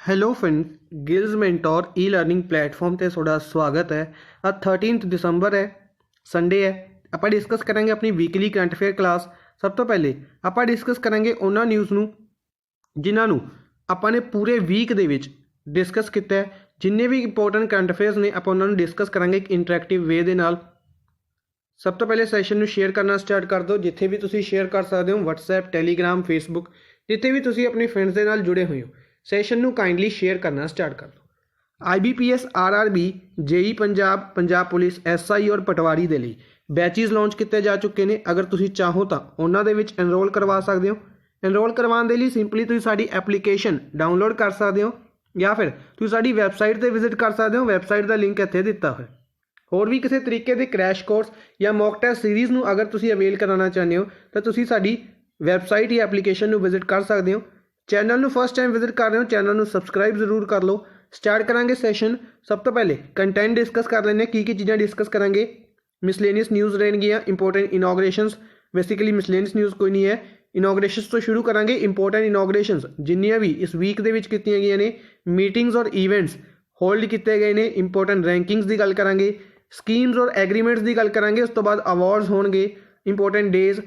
Hello friend ਗਿਲਜ਼ mentor ਈ learning platform ਤੇ ਤੁਹਾਡਾ ਸਵਾਗਤ ਹੈ। ਅੱਜ 13 ਦਸੰਬਰ ਹੈ, ਸੰਡੇ ਹੈ। ਆਪਾਂ ਡਿਸਕਸ ਕਰਾਂਗੇ ਆਪਣੀ ਵੀਕਲੀ ਕਰੰਟ ਅਫੇਅਰ ਕਲਾਸ। ਸਭ ਤੋਂ ਪਹਿਲੇ ਆਪਾਂ ਡਿਸਕਸ ਕਰਾਂਗੇ ਉਹਨਾਂ ਨਿਊਜ਼ ਨੂੰ ਜਿਨ੍ਹਾਂ ਨੂੰ ਆਪਾਂ ਨੇ ਪੂਰੇ ਵੀਕ ਦੇ ਵਿੱਚ ਡਿਸਕਸ ਕੀਤਾ ਹੈ। ਜਿੰਨੇ ਵੀ ਇੰਪੋਰਟੈਂਟ ਕਰੰਟ ਅਫੇਅਰਸ ਨੇ ਆਪਾਂ ਉਹਨਾਂ ਨੂੰ ਡਿਸਕਸ ਕਰਾਂਗੇ ਇੱਕ ਇੰਟਰੈਕਟਿਵ ਵੇ ਦੇ ਨਾਲ। ਸਭ ਤੋਂ ਪਹਿਲੇ ਸੈਸ਼ਨ ਨੂੰ ਸ਼ੇਅਰ ਕਰਨਾ ਸਟਾਰਟ ਕਰ ਦਿਓ। ਜਿੱਥੇ ਵੀ ਤੁਸੀਂ ਸ਼ੇਅਰ ਕਰ ਸਕਦੇ ਹੋ, ਵਟਸਐਪ, ਟੈਲੀਗ੍ਰਾਮ, ਫੇਸਬੁੱਕ, ਜਿੱਥੇ ਵੀ ਤੁਸੀਂ ਆਪਣੇ ਫਰੈਂਡਸ ਦੇ ਨਾਲ ਜੁੜੇ ਹੋਏ ਹੋ, ਸੈਸ਼ਨ ਨੂੰ ਕਾਈਂਡਲੀ ਸ਼ੇਅਰ ਕਰਨਾ ਸਟਾਰਟ ਕਰ ਦਿਓ। IBPS RRB JEE Punjab, Punjab police SI ਔਰ ਪਟਵਾਰੀ ਦੇ ਲਈ ਬੈਚਿਸ ਲਾਂਚ ਕੀਤੇ ਜਾ ਚੁੱਕੇ ਨੇ। ਅਗਰ ਤੁਸੀਂ ਚਾਹੋ ਤਾਂ ਉਹਨਾਂ ਦੇ ਵਿੱਚ ਐਨਰੋਲ ਕਰਵਾ ਸਕਦੇ ਹੋ। ਐਨਰੋਲ ਕਰਵਾਉਣ ਦੇ ਲਈ ਸਿੰਪਲੀ ਤੁਸੀਂ ਸਾਡੀ ਐਪਲੀਕੇਸ਼ਨ ਡਾਊਨਲੋਡ ਕਰ ਸਕਦੇ ਹੋ ਜਾਂ ਫਿਰ ਤੁਸੀਂ ਸਾਡੀ ਵੈਬਸਾਈਟ 'ਤੇ ਵਿਜ਼ਿਟ ਕਰ ਸਕਦੇ ਹੋ। ਵੈਬਸਾਈਟ ਦਾ ਲਿੰਕ ਇੱਥੇ ਦਿੱਤਾ ਹੋਇਆ। ਹੋਰ ਵੀ ਕਿਸੇ ਤਰੀਕੇ ਦੇ ਕ੍ਰੈਸ਼ ਕੋਰਸ ਜਾਂ ਮੌਕ ਟੈਸਟ ਸੀਰੀਜ਼ ਨੂੰ ਅਗਰ ਤੁਸੀਂ ਅਵੇਲ ਕਰਾਉਣਾ ਚਾਹੁੰਦੇ ਹੋ ਤਾਂ ਤੁਸੀਂ ਸਾਡੀ ਵੈਬਸਾਈਟ ਜਾਂ ਐਪਲੀਕੇਸ਼ਨ ਨੂੰ ਵਿਜ਼ਿਟ ਕਰ ਸਕਦੇ ਹੋ। ਚੈਨਲ ਨੂੰ ਫਸਟ ਟਾਈਮ ਵਿਜ਼ਿਟ ਕਰ ਰਹੇ ਹੋ, ਚੈਨਲ ਨੂੰ ਸਬਸਕ੍ਰਾਈਬ ਜ਼ਰੂਰ ਕਰ ਲਓ। ਸਟਾਰਟ ਕਰਾਂਗੇ ਸੈਸ਼ਨ। ਸਭ ਤੋਂ ਪਹਿਲੇ ਕੰਟੈਂਟ ਡਿਸਕਸ ਕਰ ਲੈਂਦੇ ਕੀ ਚੀਜ਼ਾਂ ਡਿਸਕਸ ਕਰਾਂਗੇ। ਮਿਸਲੇਨੀਅਸ ਨਿਊਜ਼ ਰਹਿਣਗੀਆਂ, ਇੰਪੋਰਟੈਂਟ ਇਨੋਗ੍ਰੇਸ਼ਨਸ। ਬੇਸਿਕਲੀ ਮਿਸਲੇਨੀਅਸ ਨਿਊਜ਼ ਕੋਈ ਨਹੀਂ ਹੈ। ਇਨੋਗ੍ਰੇਸ਼ਨਸ ਤੋਂ ਸ਼ੁਰੂ ਕਰਾਂਗੇ। ਇੰਪੋਰਟੈਂਟ ਇਨੋਗ੍ਰੇਸ਼ਨਸ ਜਿੰਨੀਆਂ ਵੀ ਇਸ ਵੀਕ ਦੇ ਵਿੱਚ ਕੀਤੀਆਂ ਗਈਆਂ ਨੇ, ਮੀਟਿੰਗਸ ਔਰ ਈਵੈਂਟਸ ਹੋਲਡ ਕੀਤੇ ਗਏ ਨੇ। ਇੰਪੋਰਟੈਂਟ ਰੈਂਕਿੰਗਸ ਦੀ ਗੱਲ ਕਰਾਂਗੇ, ਸਕੀਮਸ ਔਰ ਐਗਰੀਮੈਂਟਸ ਦੀ ਗੱਲ ਕਰਾਂਗੇ। ਉਸ ਤੋਂ ਬਾਅਦ ਅਵਾਰਡਸ ਹੋਣਗੇ, ਇੰਪੋਰਟੈਂਟ ਡੇਜ਼,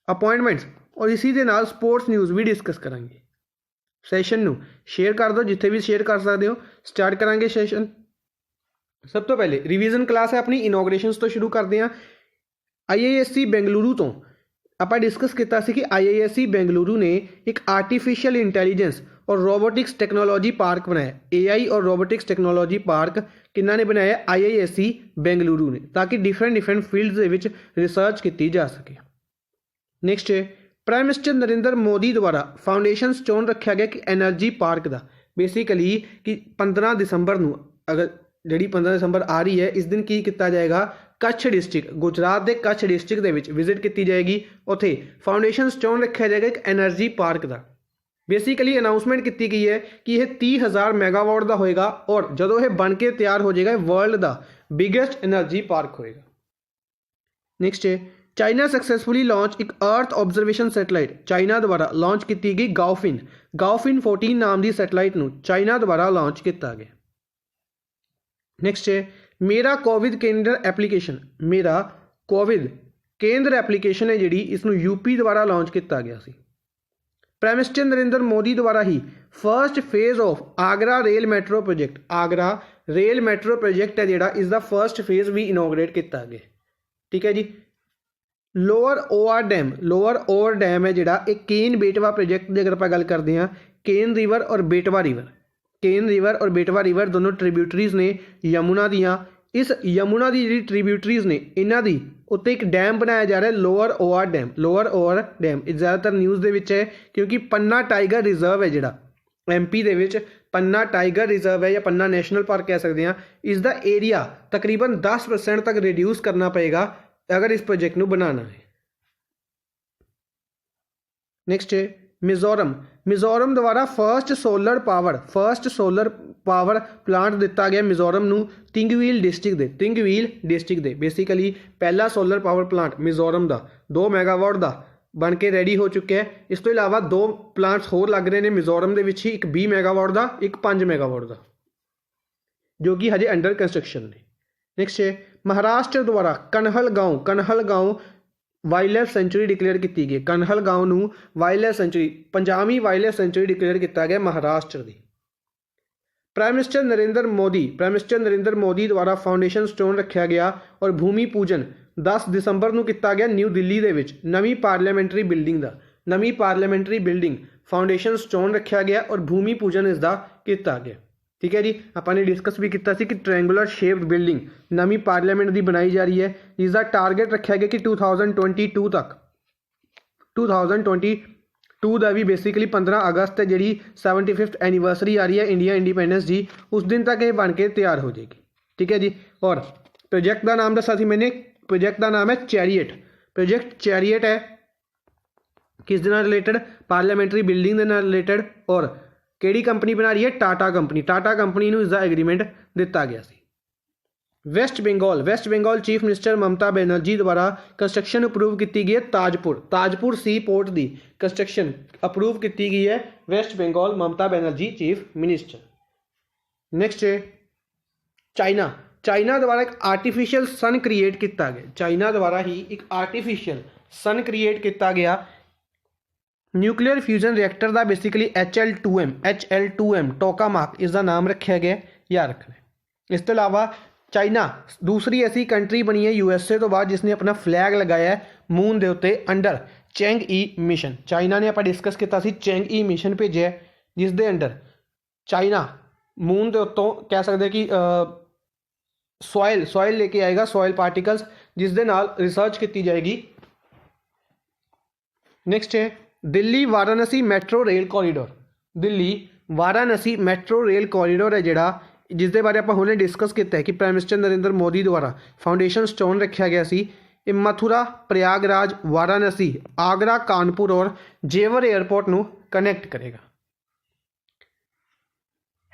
ਅਪਾਇੰਟਮੈਂਟਸ ਔਰ ਇਸੀ ਦੇ ਨਾਲ ਸਪੋਰਟਸ ਨਿਊਜ਼ ਵੀ ਡਿਸਕਸ ਕਰਾਂਗੇ। ਸੈਸ਼ਨ ਨੂੰ ਸ਼ੇਅਰ ਕਰ ਦਿਓ, ਜਿੱਥੇ ਵੀ ਸ਼ੇਅਰ ਕਰ ਸਕਦੇ ਹੋ। ਸਟਾਰਟ ਕਰਾਂਗੇ ਸੈਸ਼ਨ। ਸਭ ਤੋਂ ਪਹਿਲੇ ਰਿਵੀਜ਼ਨ ਕਲਾਸ ਹੈ ਆਪਣੀ। ਇਨੋਗ੍ਰੇਸ਼ਨਸ ਤੋਂ ਸ਼ੁਰੂ ਕਰਦੇ ਹਾਂ। IISc ਬੈਂਗਲੁਰੂ ਤੋਂ ਆਪਾਂ ਡਿਸਕਸ ਕੀਤਾ ਸੀ ਕਿ IISc ਬੈਂਗਲੁਰੂ ਨੇ ਇੱਕ ਆਰਟੀਫਿਸ਼ੀਅਲ ਇੰਟੈਲੀਜੈਂਸ ਔਰ ਰੋਬੋਟਿਕਸ ਟੈਕਨੋਲੋਜੀ ਪਾਰਕ ਬਣਾਇਆ। AI ਔਰ ਰੋਬੋਟਿਕਸ ਟੈਕਨੋਲੋਜੀ ਪਾਰਕ ਕਿਹਨਾਂ ਨੇ ਬਣਾਇਆ? IISc ਬੈਂਗਲੁਰੂ ਨੇ, ਤਾਂ ਕਿ ਡਿਫਰੈਂਟ ਫੀਲਡਸ ਦੇ ਵਿੱਚ ਰਿਸਰਚ ਕੀਤੀ ਜਾ ਸਕੇ। ਨੈਕਸਟ ਹੈ ਪ੍ਰਾਈਮ ਮਿਨਿਸਟਰ ਨਰਿੰਦਰ ਮੋਦੀ ਦੁਆਰਾ ਫਾਊਂਡੇਸ਼ਨਸ ਚੋਣ ਰੱਖਿਆ ਗਿਆ ਕਿ ਐਨਰਜੀ ਪਾਰਕ ਦਾ। ਬੇਸਿਕਲੀ ਕਿ 15 ਦਸੰਬਰ ਨੂੰ, ਅਗਰ ਜਿਹੜੀ 15 ਦਸੰਬਰ ਆ ਰਹੀ ਹੈ, ਇਸ ਦਿਨ ਕੀ ਕੀਤਾ ਜਾਏਗਾ? ਕੱਛ ਡਿਸਟ੍ਰਿਕਟ, ਗੁਜਰਾਤ ਦੇ ਕੱਛ ਡਿਸਟ੍ਰਿਕਟ ਦੇ ਵਿੱਚ ਵਿਜ਼ਿਟ ਕੀਤੀ ਜਾਏਗੀ। ਉੱਥੇ ਫਾਊਂਡੇਸ਼ਨਸ ਚੋਣ ਰੱਖਿਆ ਜਾਏਗਾ ਇੱਕ ਐਨਰਜੀ ਪਾਰਕ ਦਾ। ਬੇਸਿਕਲੀ ਅਨਾਊਂਸਮੈਂਟ ਕੀਤੀ ਗਈ ਹੈ ਕਿ ਇਹ 30,000 ਮੈਗਾਵਾਟ ਦਾ ਹੋਏਗਾ ਔਰ ਜਦੋਂ ਇਹ ਬਣ ਕੇ ਤਿਆਰ ਹੋ ਜਾਏਗਾ, ਵਰਲਡ ਦਾ ਬਿਗੇਸਟ ਐਨਰਜੀ ਪਾਰਕ ਹੋਏਗਾ। ਨੈਕਸਟ ਹੈ ਚਾਈਨਾ ਸਕਸੈਸਫੁਲੀ ਲਾਂਚ ਇੱਕ ਅਰਥ ਆਬਜ਼ਰਵੇਸ਼ਨ ਸੈਟੇਲਾਈਟ। ਚਾਈਨਾ ਦੁਆਰਾ ਲਾਂਚ ਕੀਤੀ ਗਈ ਗਾਓਫਿਨ 14 ਨਾਮ ਦੀ ਸੈਟੇਲਾਈਟ ਨੂੰ ਚਾਈਨਾ ਦੁਆਰਾ ਲਾਂਚ ਕੀਤਾ ਗਿਆ। ਨੈਕਸਟ ਹੈ ਮੇਰਾ ਕੋਵਿਡ ਕੇਂਦਰ ਐਪਲੀਕੇਸ਼ਨ। ਮੇਰਾ ਕੋਵਿਡ ਕੇਂਦਰ ਐਪਲੀਕੇਸ਼ਨ ਹੈ ਜਿਹੜੀ, ਇਸ ਨੂੰ UP ਦੁਆਰਾ ਲਾਂਚ ਕੀਤਾ ਗਿਆ ਸੀ। ਪ੍ਰਾਈਮ ਮਿਨਿਸਟਰ ਨਰਿੰਦਰ ਮੋਦੀ ਦੁਆਰਾ ਹੀ first phase of Agra rail metro project, Agra rail metro project ਹੈ ਜਿਹੜਾ, ਇਸ ਦਾ ਫਰਸਟ ਫੇਜ਼ ਵੀ ਇਨੋਗਰੇਟ ਕੀਤਾ ਗਿਆ। ਠੀਕ ਹੈ ਜੀ। ਲੋਅਰ ਓਅਰ ਡੈਮ ਹੈ ਜਿਹੜਾ, ਇਹ ਕੇਨ ਬੇਟਵਾ ਪ੍ਰੋਜੈਕਟ ਦੀ ਅਗਰ ਆਪਾਂ ਗੱਲ ਕਰਦੇ ਹਾਂ, ਕੇਨ ਰਿਵਰ ਔਰ ਬੇਟਵਾ ਰਿਵਰ ਦੋਨੋਂ ਟ੍ਰਿਬਿਊਟਰੀਜ਼ ਨੇ ਯਮੁਨਾ ਦੀਆਂ। ਇਸ ਯਮੁਨਾ ਦੀ ਜਿਹੜੀ ਟ੍ਰਿਬਿਊਟਰੀਜ਼ ਨੇ, ਇਹਨਾਂ ਦੀ ਉੱਤੇ ਇੱਕ ਡੈਮ ਬਣਾਇਆ ਜਾ ਰਿਹਾ, ਲੋਅਰ ਓਅਰ ਡੈਮ। ਇਹ ਜ਼ਿਆਦਾਤਰ ਨਿਊਜ਼ ਦੇ ਵਿੱਚ ਹੈ ਕਿਉਂਕਿ ਪੰਨਾ ਟਾਈਗਰ ਰਿਜ਼ਰਵ ਹੈ ਜਿਹੜਾ MP ਦੇ ਵਿੱਚ, ਪੰਨਾ ਟਾਈਗਰ ਰਿਜ਼ਰਵ ਹੈ ਜਾਂ ਪੰਨਾ ਨੈਸ਼ਨਲ ਪਾਰਕ ਕਹਿ ਸਕਦੇ ਹਾਂ। ਇਸ ਦਾ ਏਰੀਆ ਤਕਰੀਬਨ 10% ਤੱਕ ਰਿਡਿਊਸ ਕਰਨਾ ਪਏਗਾ ਅਗਰ ਇਸ ਪ੍ਰੋਜੈਕਟ ਨੂੰ ਬਣਾਉਣਾ ਹੈ। ਨੈਕਸਟ ਹੈ ਮਿਜ਼ੋਰਮ ਦੁਆਰਾ ਫਰਸਟ ਸੋਲਰ ਪਾਵਰ ਪਲਾਂਟ ਦਿੱਤਾ ਗਿਆ ਮਿਜ਼ੋਰਮ ਨੂੰ ਤਿੰਗਵੀਲ ਡਿਸਟ੍ਰਿਕਟ ਦੇ। ਬੇਸਿਕਲੀ ਪਹਿਲਾ ਸੋਲਰ ਪਾਵਰ ਪਲਾਂਟ ਮਿਜ਼ੋਰਮ ਦਾ 2 ਮੈਗਾਵਾਟ ਦਾ ਬਣ ਕੇ ਰੈਡੀ ਹੋ ਚੁੱਕਿਆ ਹੈ। ਇਸ ਤੋਂ ਇਲਾਵਾ 2 ਪਲਾਂਟਸ ਹੋਰ ਲੱਗ ਰਹੇ ਨੇ ਮਿਜ਼ੋਰਮ ਦੇ ਵਿੱਚ ਹੀ, ਇੱਕ 20 ਮੈਗਾਵਾਟ ਦਾ, ਇੱਕ 5 ਮੈਗਾਵਾਟ ਦਾ, ਜੋ ਕਿ ਹਜੇ ਅੰਡਰ ਕੰਸਟਰਕਸ਼ਨ ਨੇ। ਨੈਕਸਟ ਹੈ ਮਹਾਰਾਸ਼ਟਰ ਦੁਆਰਾ ਕਨਹਲਗਾਉਂ ਵਾਈਲਡ ਸੈਂਚੁਰੀ ਡਿਕਲੇਅਰ ਕੀਤੀ ਗਈ। ਕਨਹਲਗਾਉਂ ਨੂੰ ਵਾਈਲਡ ਸੈਂਚੁਰੀ, 50ਵੀਂ ਵਾਈਲਡ ਸੈਂਚੁਰੀ ਡਿਕਲੇਅਰ ਕੀਤਾ ਗਿਆ ਮਹਾਰਾਸ਼ਟਰ ਦੀ। ਪ੍ਰਾਈਮ ਮਿਨਿਸਟਰ ਨਰਿੰਦਰ ਮੋਦੀ ਦੁਆਰਾ ਫਾਊਂਡੇਸ਼ਨ ਸਟੋਨ ਰੱਖਿਆ ਗਿਆ ਔਰ ਭੂਮੀ ਪੂਜਨ 10 ਦਸੰਬਰ ਨੂੰ ਕੀਤਾ ਗਿਆ ਨਿਊ ਦਿੱਲੀ ਦੇ ਵਿੱਚ ਨਵੀਂ ਪਾਰਲੀਮੈਂਟਰੀ ਬਿਲਡਿੰਗ ਫਾਊਂਡੇਸ਼ਨ ਸਟੋਨ ਰੱਖਿਆ ਗਿਆ ਔਰ ਭੂਮੀ ਪੂਜਨ ਇਸ ਦਾ ਕੀਤਾ ਗਿਆ। ਠੀਕ ਹੈ ਜੀ। ਆਪਾਂ ਨੇ ਡਿਸਕਸ ਵੀ ਕੀਤਾ ਸੀ ਕਿ ਟ੍ਰਾਇੰਗੂਲਰ ਸ਼ੇਪਡ ਬਿਲਡਿੰਗ ਨਵੀਂ ਪਾਰਲੀਮੈਂਟ ਦੀ ਬਣਾਈ ਜਾ ਰਹੀ ਹੈ। ਇਸ ਦਾ ਟਾਰਗੇਟ ਰੱਖਿਆ ਗਿਆ ਕਿ 2022 ਤੱਕ, 2022 ਦਾ ਵੀ ਬੇਸਿਕਲੀ 15 ਅਗਸਤ ਜਿਹੜੀ 75th ਐਨੀਵਰਸਰੀ ਆ ਰਹੀ ਹੈ ਇੰਡੀਆ ਇੰਡੀਪੈਂਡੈਂਸ ਦੀ, ਉਸ ਦਿਨ ਤੱਕ ਇਹ ਬਣ ਕੇ ਤਿਆਰ ਹੋ ਜਾਏਗੀ। ਠੀਕ ਹੈ ਜੀ। ਔਰ ਪ੍ਰੋਜੈਕਟ ਦਾ ਨਾਮ ਦੱਸਿਆ ਸੀ ਮੈंने, ਪ੍ਰੋਜੈਕਟ ਦਾ ਨਾਮ ਹੈ ਚੈਰੀਅਟ ਹੈ। ਕਿਸ ਦੇ ਨਾਲ ਰਿਲੇਟਡ? ਪਾਰਲੀਮੈਂਟਰੀ ਬਿਲਡਿੰਗ ਦੇ ਨਾਲ ਰਿਲੇਟਡ। ਔਰ ਕਿਹੜੀ ਕੰਪਨੀ ਬਣਾ ਰਹੀ ਹੈ? ਟਾਟਾ ਕੰਪਨੀ ਨੂੰ ਇਸ ਦਾ ਐਗਰੀਮੈਂਟ ਦਿੱਤਾ ਗਿਆ ਸੀ। Waste Bengal chief minister Mamata Banerjee द्वारा कंस्ट्रक्शन अप्रूव की गई है ताजपुर सी पोर्ट की कंस्ट्रक्शन अप्रूव की गई है waste Bengal Mamata Banerjee chief minister. Next है चाइना द्वारा एक आर्टिफिशियल सन क्रिएट किया गया। चाइना द्वारा ही एक आर्टिफिशियल सन क्रिएट किया गया न्यूक्लियर फ्यूजन रिएक्टर का बेसिकली HL2M टोकामाक इसका नाम रखा गया याद रखना। इस तो इलावा चाइना दूसरी ऐसी कंट्री बनी है USA तो बाद जिसने अपना फ्लैग लगाया है मून के उत्ते अंडर चैंग-ई मिशन। चाइना ने आप डिस्कस किया चैंग-ई मिशन भेजा जिस दे अंडर चाइना मून के उत्तों कह सकते कि सॉयल लेके आएगा सॉयल पार्टिकल्स जिस दे नाल रिसर्च की जाएगी। नेक्स्ट है Delhi Varanasi metro rail corridor. Delhi Varanasi metro rail corridor है जिहड़ा जिसके बारे आप हुणे डिस्कस किया कि प्राइम मिनिस्टर नरेंद्र मोदी द्वारा फाउंडेशन स्टोन रखा गया सी। मथुरा प्रयागराज वाराणसी आगरा कानपुर और जेवर एयरपोर्ट नूं कनैक्ट करेगा।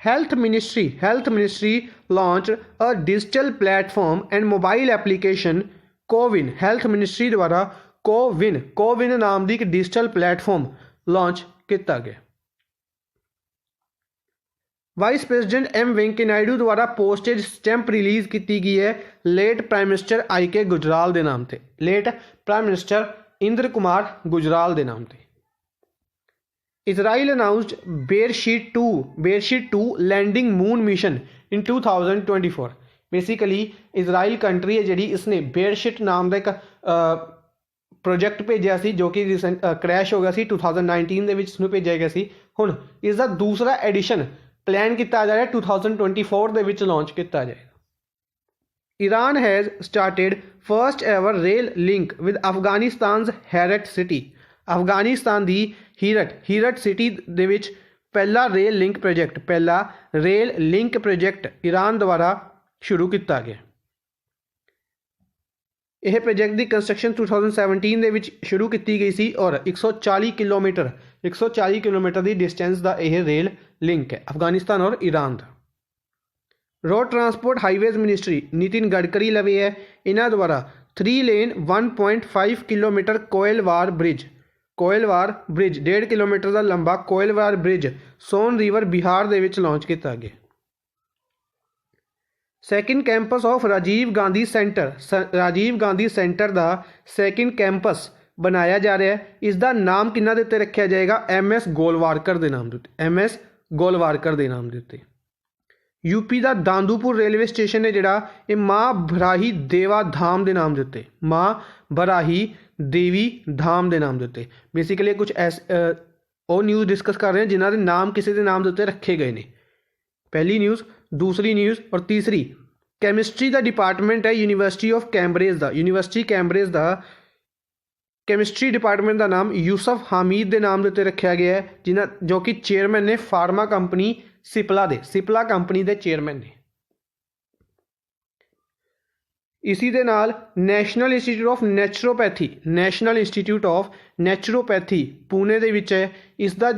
Health ministry launch a digital platform and mobile application CoWIN. Health ministry द्वारा कोविन नाम की एक डिजिटल प्लेटफॉर्म लॉन्च किया गया। Vice president M Venkaiah Naidu द्वारा पोस्टेज स्टैंप रिलीज़ की गई है late prime minister IK Gujral के नाम से। Late prime minister Inder Kumar Gujral के नाम से। Israel announced Beresheet 2 landing moon mission in 2024। Basically Israel country है जी इसने बेरशीट नाम का एक प्रोजेक्ट भेजा सी जो कि रिसेंट क्रैश हो गया सी 2019 के इसमें भेजा गया सी। हुण इसका दूसरा एडिशन प्लान किया जा रहा है 2024 के लॉन्च किया जाएगा। Iran has started first ever rail link with Afghanistan Herat city. Afghanistan की हीरट सिटी दे विच पहला रेल लिंक प्रोजेक्ट ईरान द्वारा शुरू किया गया। यह प्रोजेक्ट की कंस्ट्रक्शन 2017 के विच शुरू की गई सी और 140 किलोमीटर की डिस्टेंस का यह रेल लिंक है अफगानिस्तान और ईरान का। Road transport highways ministry Nitin Gadkari लवे है इन्हों द्वारा 3 lane 1.5 kilometre Koilwar bridge 1.5 kilometre का लंबा कोयलवार ब्रिज सोन रिवर बिहार दे विच लॉन्च किया गया। Second campus of Rajiv Gandhi centre का सैकेंड कैंपस बनाया जा रहा है। इसका नाम किन्ना दे उत्ते रखा जाएगा MS गोलवारकर के नाम के उत्ते। यूपी का दांदूपुर रेलवे स्टेशन है जिहड़ा ये माँ बराही देवा धाम के नाम के उत्ते बेसिकली कुछ वो न्यूज़ डिस्कस कर रहे हैं जिन्होंने नाम किसी के नाम के उत्ते रखे गए हैं। पहली न्यूज़, दूसरी न्यूज़ और तीसरी कैमिस्ट्री का डिपार्टमेंट है यूनिवर्सिटी ऑफ कैम्ब्रिज का कैमिस्ट्री डिपार्टमेंट का नाम यूसफ हामिद के नाम के उत्ते रखा गया है जो कि चेयरमैन ने फार्मा कंपनी सिपला कंपनी के चेयरमैन ने। इसी दे नाल national institute of naturopathy Pune दे विच है। इसका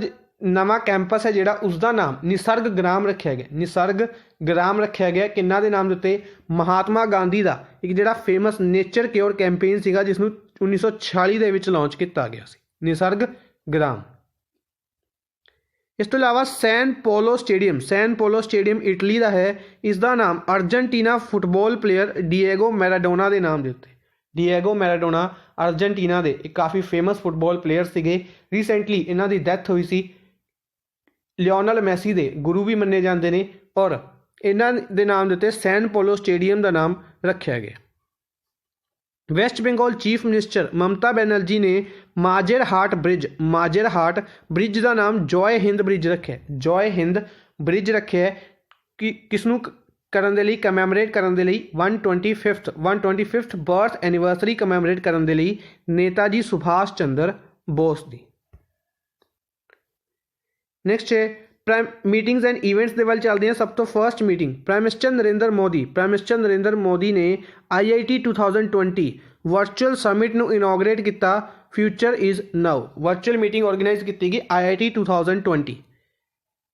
नवा कैंपस है जिहड़ा उसका नाम निसर्ग ग्राम रखा गया किन्ना दे नाम उत्ते महात्मा गांधी का एक जिहड़ा फेमस नेचर क्योर कैंपेन सीगा जिसनूं 1946 दे विच लॉन्च किया गया सी निसर्ग ग्राम। इस तो इलावा सैन पोलो स्टेडियम इटली का है। इसका नाम Argentina football player Diego Maradona के नाम के उत्ते मैराडोना अर्जेंटीना के एक काफ़ी फेमस फुटबॉल प्लेयर सीगे। रिसेंटली इन्हां दी डेथ हुई सी। लियोनल मैसी के गुरु भी मन्ने जाते हैं और इन्हां दे नाम के उत्ते सैन पोलो स्टेडियम का नाम रखा गया। Waste Bengal chief minister Mamata Banerjee ने माजेरहाट ब्रिज का नाम जॉय हिंद ब्रिज रखे है कि किसनूं करन दे लई कमैमोरेट करन दे लई 125th बर्थ एनिवर्सरी कमैमोरेट करन दे लई नेताजी सुभाष चंद्र बोस दी। नेक्स्ट है प्राइम मीटिंग्स एंड इवेंट्स के वाल चलते हैं। सब तो first meeting prime minister Narendra Modi ने IIT 2020 वर्चुअल समिट नूं इनॉग्रेट किया। Future is now virtual meeting organise की गई IIT 2020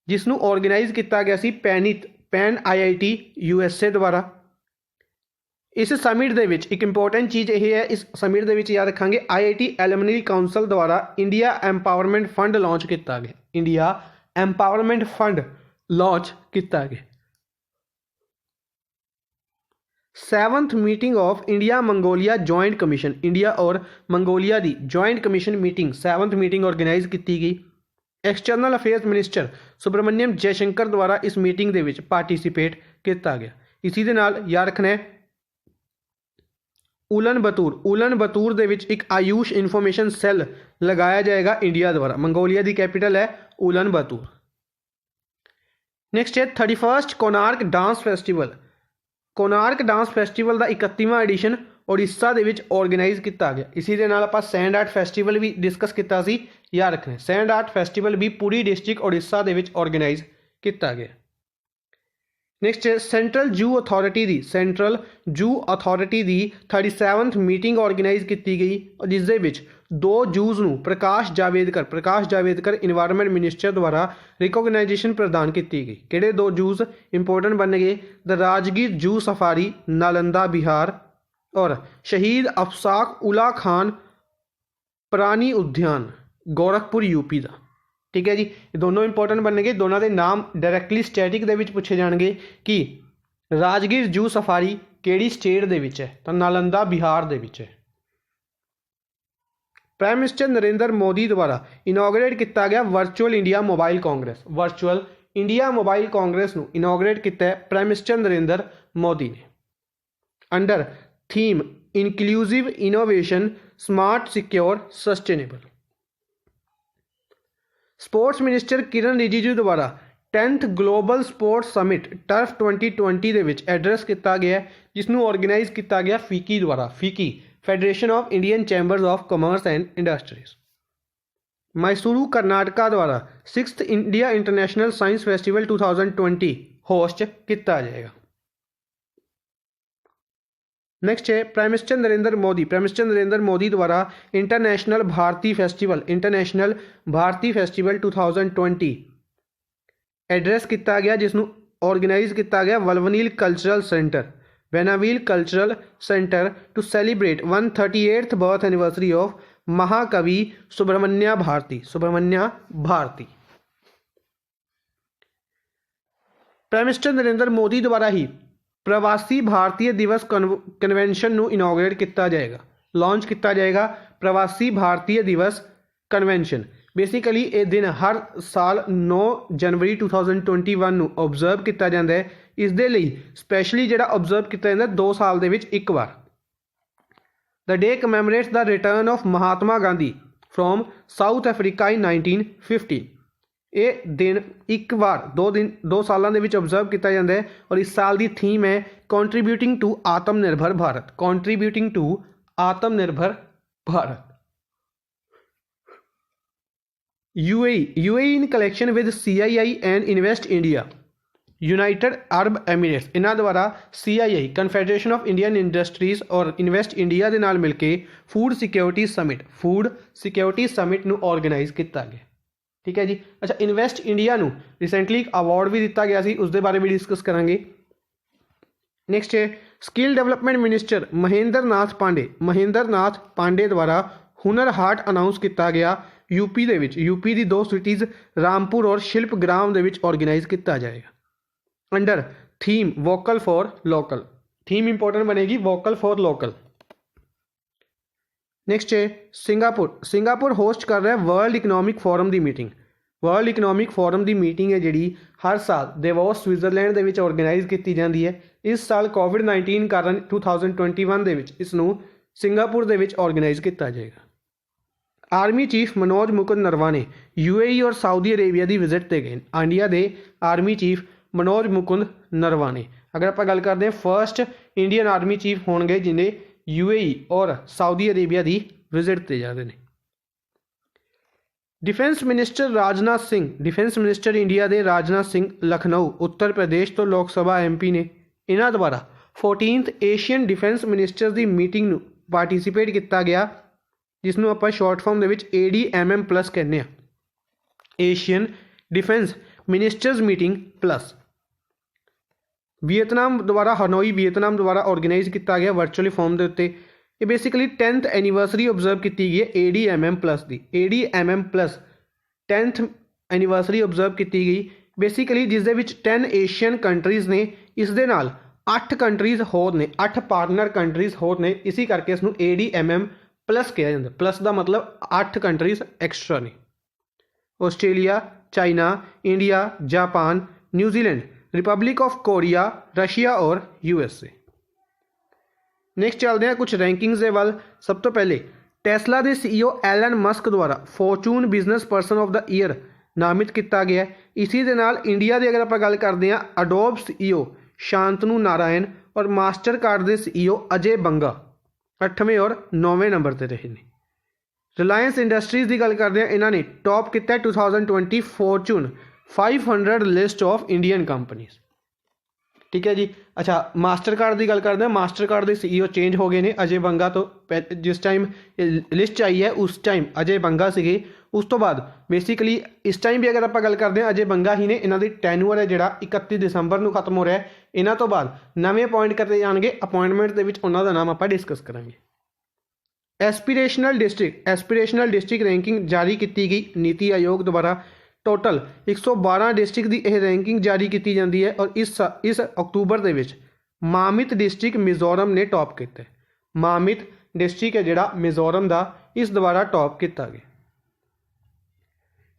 जिसनूं ऑर्गेनाइज किया गया सी पैन IIT USA द्वारा। इस समिट ਦੇ ਵਿੱਚ ਇੱਕ ਇੰਪੋਰਟੈਂਟ ਚੀਜ਼ ਇਹ ਹੈ, ਇਸ ਸਮਿਟ ਦੇ ਵਿੱਚ ਯਾਦ ਰੱਖਾਂਗੇ IIT ਐਲੂਮਨੀ ਕਾਉਂਸਲ ਦੁਆਰਾ ਇੰਡੀਆ ਐਮਪਾਵਰਮੈਂਟ ਫੰਡ ਲਾਂਚ ਕੀਤਾ ਗਿਆ। ਇੰਡੀਆ ਐਮਪਾਵਰਮੈਂਟ ਫੰਡ ਲਾਂਚ ਕੀਤਾ ਗਿਆ। 7th meeting of India Mongolia joint commission, India और मंगोलिया की joint commission meeting 7th meeting organise की गई। External affairs minister Subrahmanyam Jaishankar द्वारा इस मीटिंग के विच पार्टिसिपेट किया गया। इसी दे नाल याद रखना है उलन बतूर दे विच एक आयुष इन्फॉर्मेशन सैल लगाया जाएगा इंडिया द्वारा। मंगोलिया की कैपिटल है उलन बतूर। नेक्स्ट है 31st Konark dance festival. Konark dance festival का 31वां एडिशन उड़ीसा दे विच ऑर्गेनाइज किया गया। इसी दे नाल आपां सैंड आर्ट फैसटिवल भी डिस्कस किया सी, याद रखना सैंड आर्ट फैसटिवल भी पूरी डिस्ट्रिक्ट उड़ीसा दे विच ऑर्गेनाइज किया गया। नेक्स्ट सेंट्रल जू अथॉरिटी की 37th मीटिंग ऑर्गेनाइज की गई, जिस दे विच 2 जूस नूं प्रकाश जावेदकर इन्वायरमेंट मिनिस्टर द्वारा रिकोगनाइजेशन प्रदान की गई। किहड़े 2 जूस इंपोर्टेंट बन गए? The Rajgir zoo safari Nalanda Bihar और शहीद अफसाक उल्ला खान प्राणी उद्यान गोरखपुर यूपी का। ठीक है जी, ये दोनों इंपोर्टेंट बनने, दोनों के नाम डायरैक्टली स्टैटिक दे विच पूछे जाएंगे कि राजगीर जू सफारी केड़ी स्टेट दे विच है, तो नालंदा बिहार दे विच है। प्राइम मिनिस्टर नरेंद्र मोदी द्वारा इनॉग्रेट किया गया virtual India Mobile Congress. Virtual India Mobile Congress नूं इनॉग्रेट किया प्राइम मिनिस्टर नरेंद्र मोदी ने under theme inclusive innovation smart secure sustainable. Sports minister Kiren Rijiju द्वारा 10th global sports summit turf 2020 के एड्रैस किया गया, जिसनों ऑर्गेनाइज किया गया फीकी द्वारा। फीकी federation of Indian chambers of commerce and industries. Mysuru Karnataka द्वारा 6th India international science festival 2020 host किया जाएगा। नेक्स्ट है प्राइम मिनिस्टर नरेंद्र मोदी द्वारा इंटरनेशनल भारती फेस्टिवल 2020 एड्रैस किया गया, जिसनों ऑर्गेनाइज किया गया वेनावील cultural centre to celebrate 138th birth anniversary of Mahakavi Subramania Bharati. Prime minister Narendra Modi द्वारा ही प्रवासी भारतीय दिवस कन्वेंशन नूं इनॉग्रेट किया जाएगा, लॉन्च किया जाएगा प्रवासी भारतीय दिवस कन्वेंशन। बेसिकली ये दिन हर साल 9 जनवरी 2021 नूं ऑब्जर्व किया जाता है। इस दे लई स्पैशली जिहड़ा ऑब्जर्व किया जाता 2 साल दे विच एक बार। The day commemorates the return of Mahatma Gandhi from South Africa in 1950। ये दिन एक बार 2 सालों के ऑब्जर्व किया जाता है और इस साल की थीम है कॉन्ट्रीब्यूटिंग टू आत्मनिर्भर Bharat. UAE in collection with CII and invest India. United Arab Emirates इन्हों द्वारा CII confederation of Indian industries और इन्वेस्ट इंडिया के नाल मिलके फूड सिक्योरिटी समिट नूं ऑर्गेनाइज किया गया। ठीक है जी। अच्छा, इन्वेस्ट इंडिया नूं रिसेंटली एक अवार्ड भी दिता गया सी, उसके बारे भी डिस्कस करांगे। नेक्स्ट है skill development minister Mahendra Nath Pandey द्वारा हुनर हाट अनाउंस किया गया यूपी की 2 सिटीज़ रामपुर और शिल्प ग्राम के ऑर्गेनाइज किया जाएगा under theme vocal for local. Theme important बनेगी वोकल फॉर लोकल। नेक्स्ट है सिंगापुर होस्ट कर रहा है वर्ल्ड इकनॉमिक फोरम की मीटिंग। वर्ल्ड इकनॉमिक फोरम की मीटिंग है जी हर साल देवोस स्विट्जरलैंड के ऑर्गेनाइज की जाती है। इस साल कोविड-19 कारण 2021 के इसनों सिंगापुर के ऑर्गेनाइज किया जाएगा। Army chief Manoj Mukund Naravane UAE और सऊदी अरेबिया की विजिट पर गए। इंडिया के आर्मी चीफ मनोज मुकुंद नरवाने, अगर आप गल करते हैं फर्स्ट इंडियन आर्मी चीफ होंगे जिन्हें UAE और सऊदी अरेबिया की विजिट पर जाते हैं। डिफेंस मिनिस्टर इंडिया के राजनाथ सिंह लखनऊ उत्तर प्रदेश तो लोक सभा MP ने इन्हों द्वारा 14th एशियन डिफेंस मिनिस्टर्स की मीटिंग में पार्टिसिपेट किया गया, जिसनों आप शॉर्ट फॉर्म ADMM+ कहने हैं, Asian defence ministers meeting plus. Vietnam द्वारा हनोई वियतनाम द्वारा ऑर्गेनाइज किया गया वर्चुअली फॉर्म के उत्ते। ये बेसिकली 10th एनीवर्सरी ऑब्जर्व की गई है ADMM+ की। ADMM+ 10th एनीवर्सरी ऑब्जर्व की गई बेसिकली, जिस दे विच 10 एशियन कंट्रीज़ ने, इस दे नाल 8 कंट्रीज़ होर ने, 8 पार्टनर कंट्रीज़ होर ने, इसी करके इसनूं ADMM+ कहा जाता। प्लस का मतलब 8 कंट्रीज़ एक्स्ट्रा ने। Australia, China, India, Japan, New Zealand, Republic of Korea, Russia और USA। नेक्स्ट चलते हैं कुछ रैंकिंग्स के वाल। सब तो पहले टेस्ला के CEO एलन मस्क द्वारा Fortune business person of the year नामित किया गया। इसी के नाल इंडिया की अगर आप गल करते हैं, अडोब CEO शांतनु नारायण और मास्टर कार्ड के CEO अजय बंगा 8वें और 9वें नंबर पर रहे हैं। रिलायंस इंडस्ट्रीज़ की गल करते हैं, इन्होंने टॉप किया 2020 Fortune 500 list of Indian companies. ठीक है जी। अच्छा, मास्टर कार्ड की गल करते हैं, मास्टर कार्ड के CEO चेंज हो गए हैं अजय बंगा तो। जिस टाइम लिस्ट आई है उस टाइम अजय बंगा से। उस तो बाद बेसिकली इस टाइम भी अगर आप गल करते हैं अजय बंगा ही ने। इन्हों की टैनूअर है जोड़ा 31 दिसंबर को खत्म हो रहा है। इन्हों तो बाद नवे अपॉइंट करते जाएंगे। अपॉइंटमेंट के उन्होंने नाम आप डिस्कस करेंगे। एस्पीरेशनल डिस्ट्रिक्ट रैंकिंग जारी की गई नीति आयोग द्वारा। टोटल 112 डिस्ट्रिक्ट की यह रैंकिंग जारी की जाती है और इस अक्तूबर के विच मामित डिस्ट्रिक्ट मिजोरम ने टॉप किया। मामित डिस्ट्रिक्ट है जोड़ा मिजोरम का, इस द्वारा टॉप किया गया।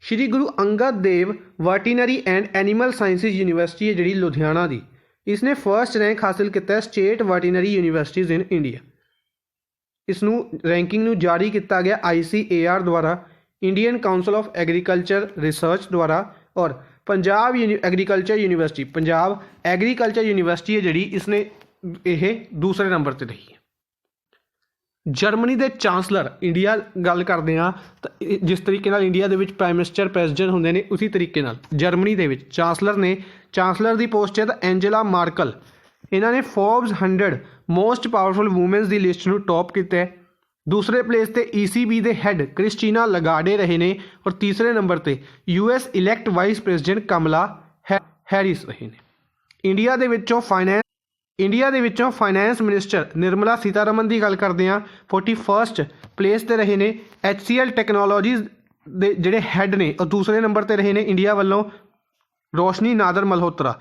Shri Guru Angad Dev veterinary and animal sciences university है जी लुधियाना की, इसने फर्स्ट रैंक हासिल किया state veterinary universities in India. इसनू रैंकिंग नू जारी किया गया ICAR द्वारा, Indian council of agriculture research द्वारा और Punjab agriculture university, Punjab agriculture university है जी, इसने यह दूसरे नंबर पर रही है। जर्मनी के चांसलर इंडिया गल करते हैं तो जिस तरीके इंडिया के प्राइम मिनिस्टर प्रेजिडेंट होंगे ने, उसी तरीके जर्मनी के चांसलर ने, चांसलर की पोस्ट है तो एंजेला मार्कल। इन्होंने फोर्ब्स 100 मोस्ट पावरफुल वूमेंस की लिस्ट में टॉप किया है। दूसरे प्लेस पे ECB के हैड क्रिस्टीना लगाडे रहे ने और तीसरे नंबर पर US इलैक्ट वाइस प्रेजिडेंट कमला हैरिस रहे ने। इंडिया के विचों फाइनैंस मिनिस्टर निर्मला सीतारमन की गल करते हैं 41st प्लेस पर रहे ने। HCL टैक्नोलॉजीज़ के जोड़े हैड ने और दूसरे नंबर पर रहे ने इंडिया वालों रोशनी नादर मल्होत्रा।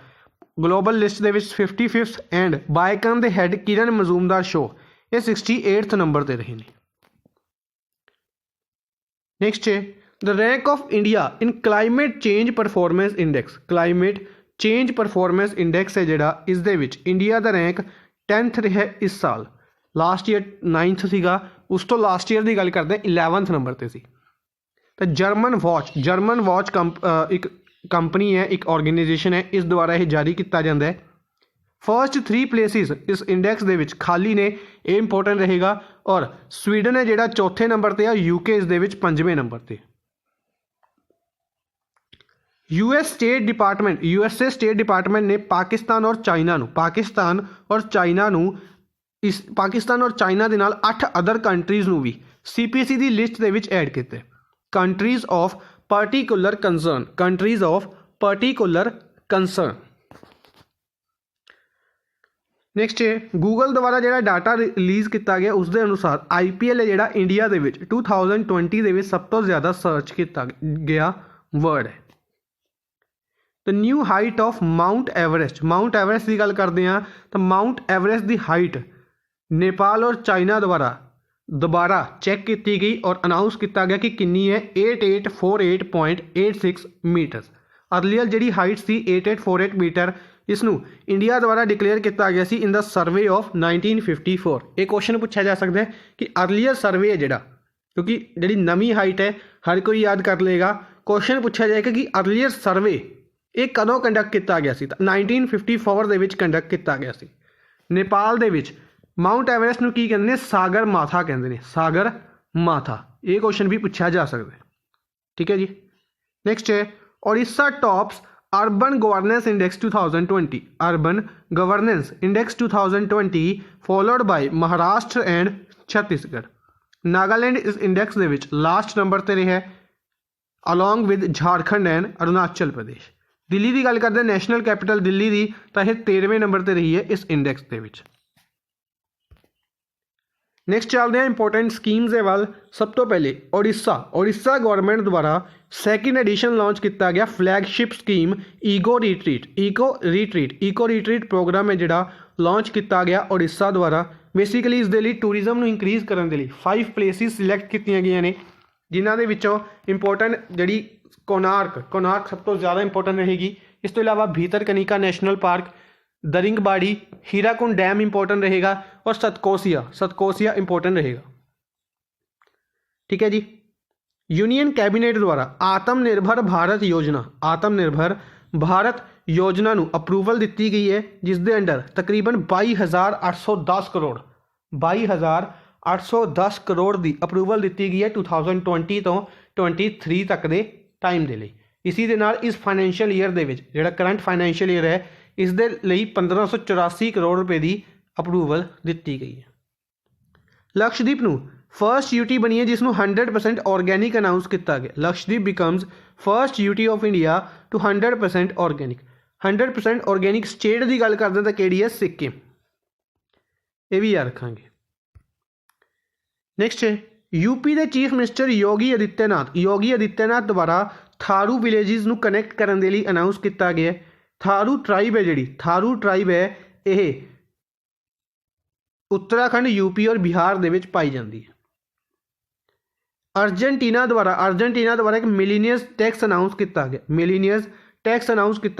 ग्लोबल लिस्ट के 55th एंड बायकॉन के हैड किरण मजूमदार शो ये 68th नंबर पर रहे हैं। नेक्स्ट है the rank of India in climate change performance index. Climate change performance index है जोड़ा, इस दे विच इंडिया का रैंक 10th रहा इस साल। लास्ट ईयर 9th सीगा, उस तो लास्ट ईयर की गल करते हैं 11th नंबर पर सी। तो जर्मन वॉच एक कंपनी है, एक ऑर्गेनाइजेशन है, इस द्वारा यह जारी किया जाता है। फर्स्ट 3 प्लेसिस इस इंडेक्स के विच खाली ने, ये इंपोर्टेंट रहेगा। और स्वीडन है जोड़ा 4थे नंबर पर, UK इस दे विच 5वें नंबर पर। USA स्टेट डिपार्टमेंट ने पाकिस्तान और चाइना के नाल 8 अदर कंट्रीज़ नूं भी CPC की लिस्ट के विच ऐड किया। Countries of particular concern. Next है गूगल द्वारा जो डाटा रिलीज़ किया गया उसके अनुसार IPL है जोड़ा इंडिया के 2020 के सब तो ज़्यादा सर्च किया गया वर्ड है। The new height of mount Everest की गल करते हैं तो माउंट एवरेस्ट की हाइट नेपाल और चाइना द्वारा दोबारा चेक की गई और अनाउंस किया गया कि कितनी है 8848.86 मीटर। अर्लीयर जी हाइट सी 8848 मीटर, इसनू इंडिया द्वारा डिक्लेयर किया गया सी इन द सर्वे ऑफ 1954। एक क्वेश्चन पूछा जा सकता है कि अर्लीयर सर्वे है जोड़ा, क्योंकि जी नवी हाइट है हर कोई याद कर लेगा। क्वेश्चन पूछा जाएगा कि अर्लीयर सर्वे ये कदों कंडक्ट किया गया सी, 1954 के कंडक्ट किया गया सी। नेपाल के माउंट एवरेस्ट की कहते हैं सागर माथा कहते हैं, सागर माथा। ये क्वेश्चन भी पूछा जा सकता है। ठीक है जी। नेक्स्ट है Odisha tops urban governance index 2020, urban governance index 2020 followed by Maharashtra and Chhattisgarh. Nagaland इस इंडेक्स के लास्ट नंबर पर रहा है along with Jharkhand and Arunachal Pradesh. Delhi की गल करते हैं नैशनल कैपिटल दिल्ली की, तो यह 13वें नंबर पर रही है इस इंडेक्स के विच। नैक्सट चलते हैं इंपोर्टेंट स्कीम्स के वाल। सब तो पहले ओडिशा गवर्नमेंट द्वारा सैकेंड एडिशन लॉन्च किया गया flagship scheme eco retreat program है जिहड़ा लॉन्च किया गया ओडिशा द्वारा। बेसिकली इस दे लई टूरिज्म नूं इंक्रीज़ करने के लिए 5 प्लेसिस सिलैक्ट कीतियां गईयां ने, जिन्हां दे विचों इंपोर्टेंट जिहड़ी कोणार्क सब तो ज़्यादा इंपोर्टेंट रहेगी। इस तो इलावा Bhitarkanika national park, Daringbadi, Hirakud dam important रहेगा और सतकोसिया इंपॉर्टेंट रहेगा। ठीक है जी। यूनियन कैबिनेट द्वारा आत्मनिर्भर भारत योजना नूं अप्रूवल दी गई है, जिस दे अंडर तकरीबन 22,810 करोड़ की अप्रूवल दी गई है 2020 तो 23 तक के टाइम के लिए। इसी दे नाल इस फाइनैंशियल ईयर दे विच जिहड़ा करंट फाइनैंशियल ईयर है इस दे लई 1584 करोड़ रुपए की अप्रूवल दी गई है। लक्षद्वीप नूं फर्स्ट यूटी बनी है जिसनों 100% ऑर्गैनिक अनाउंस किया गया। Lakshadweep becomes first UT of India to 100% organic. 100% organic state की गल करते तो किहड़ी है? सिक्किम। ये भी याद रखांगे। नैक्सट है यूपी के चीफ मिनिस्टर योगी आदित्यनाथ द्वारा थारू विलेजिज नूं कनैक्ट करने के लिए अनाउंस किया गया। थारू ट्राइब है यह उत्तराखंड यूपी और बिहार दे विच पाई जाती है। अर्जेंटीना द्वारा एक मिलीनियस टैक्स अनाउंस किया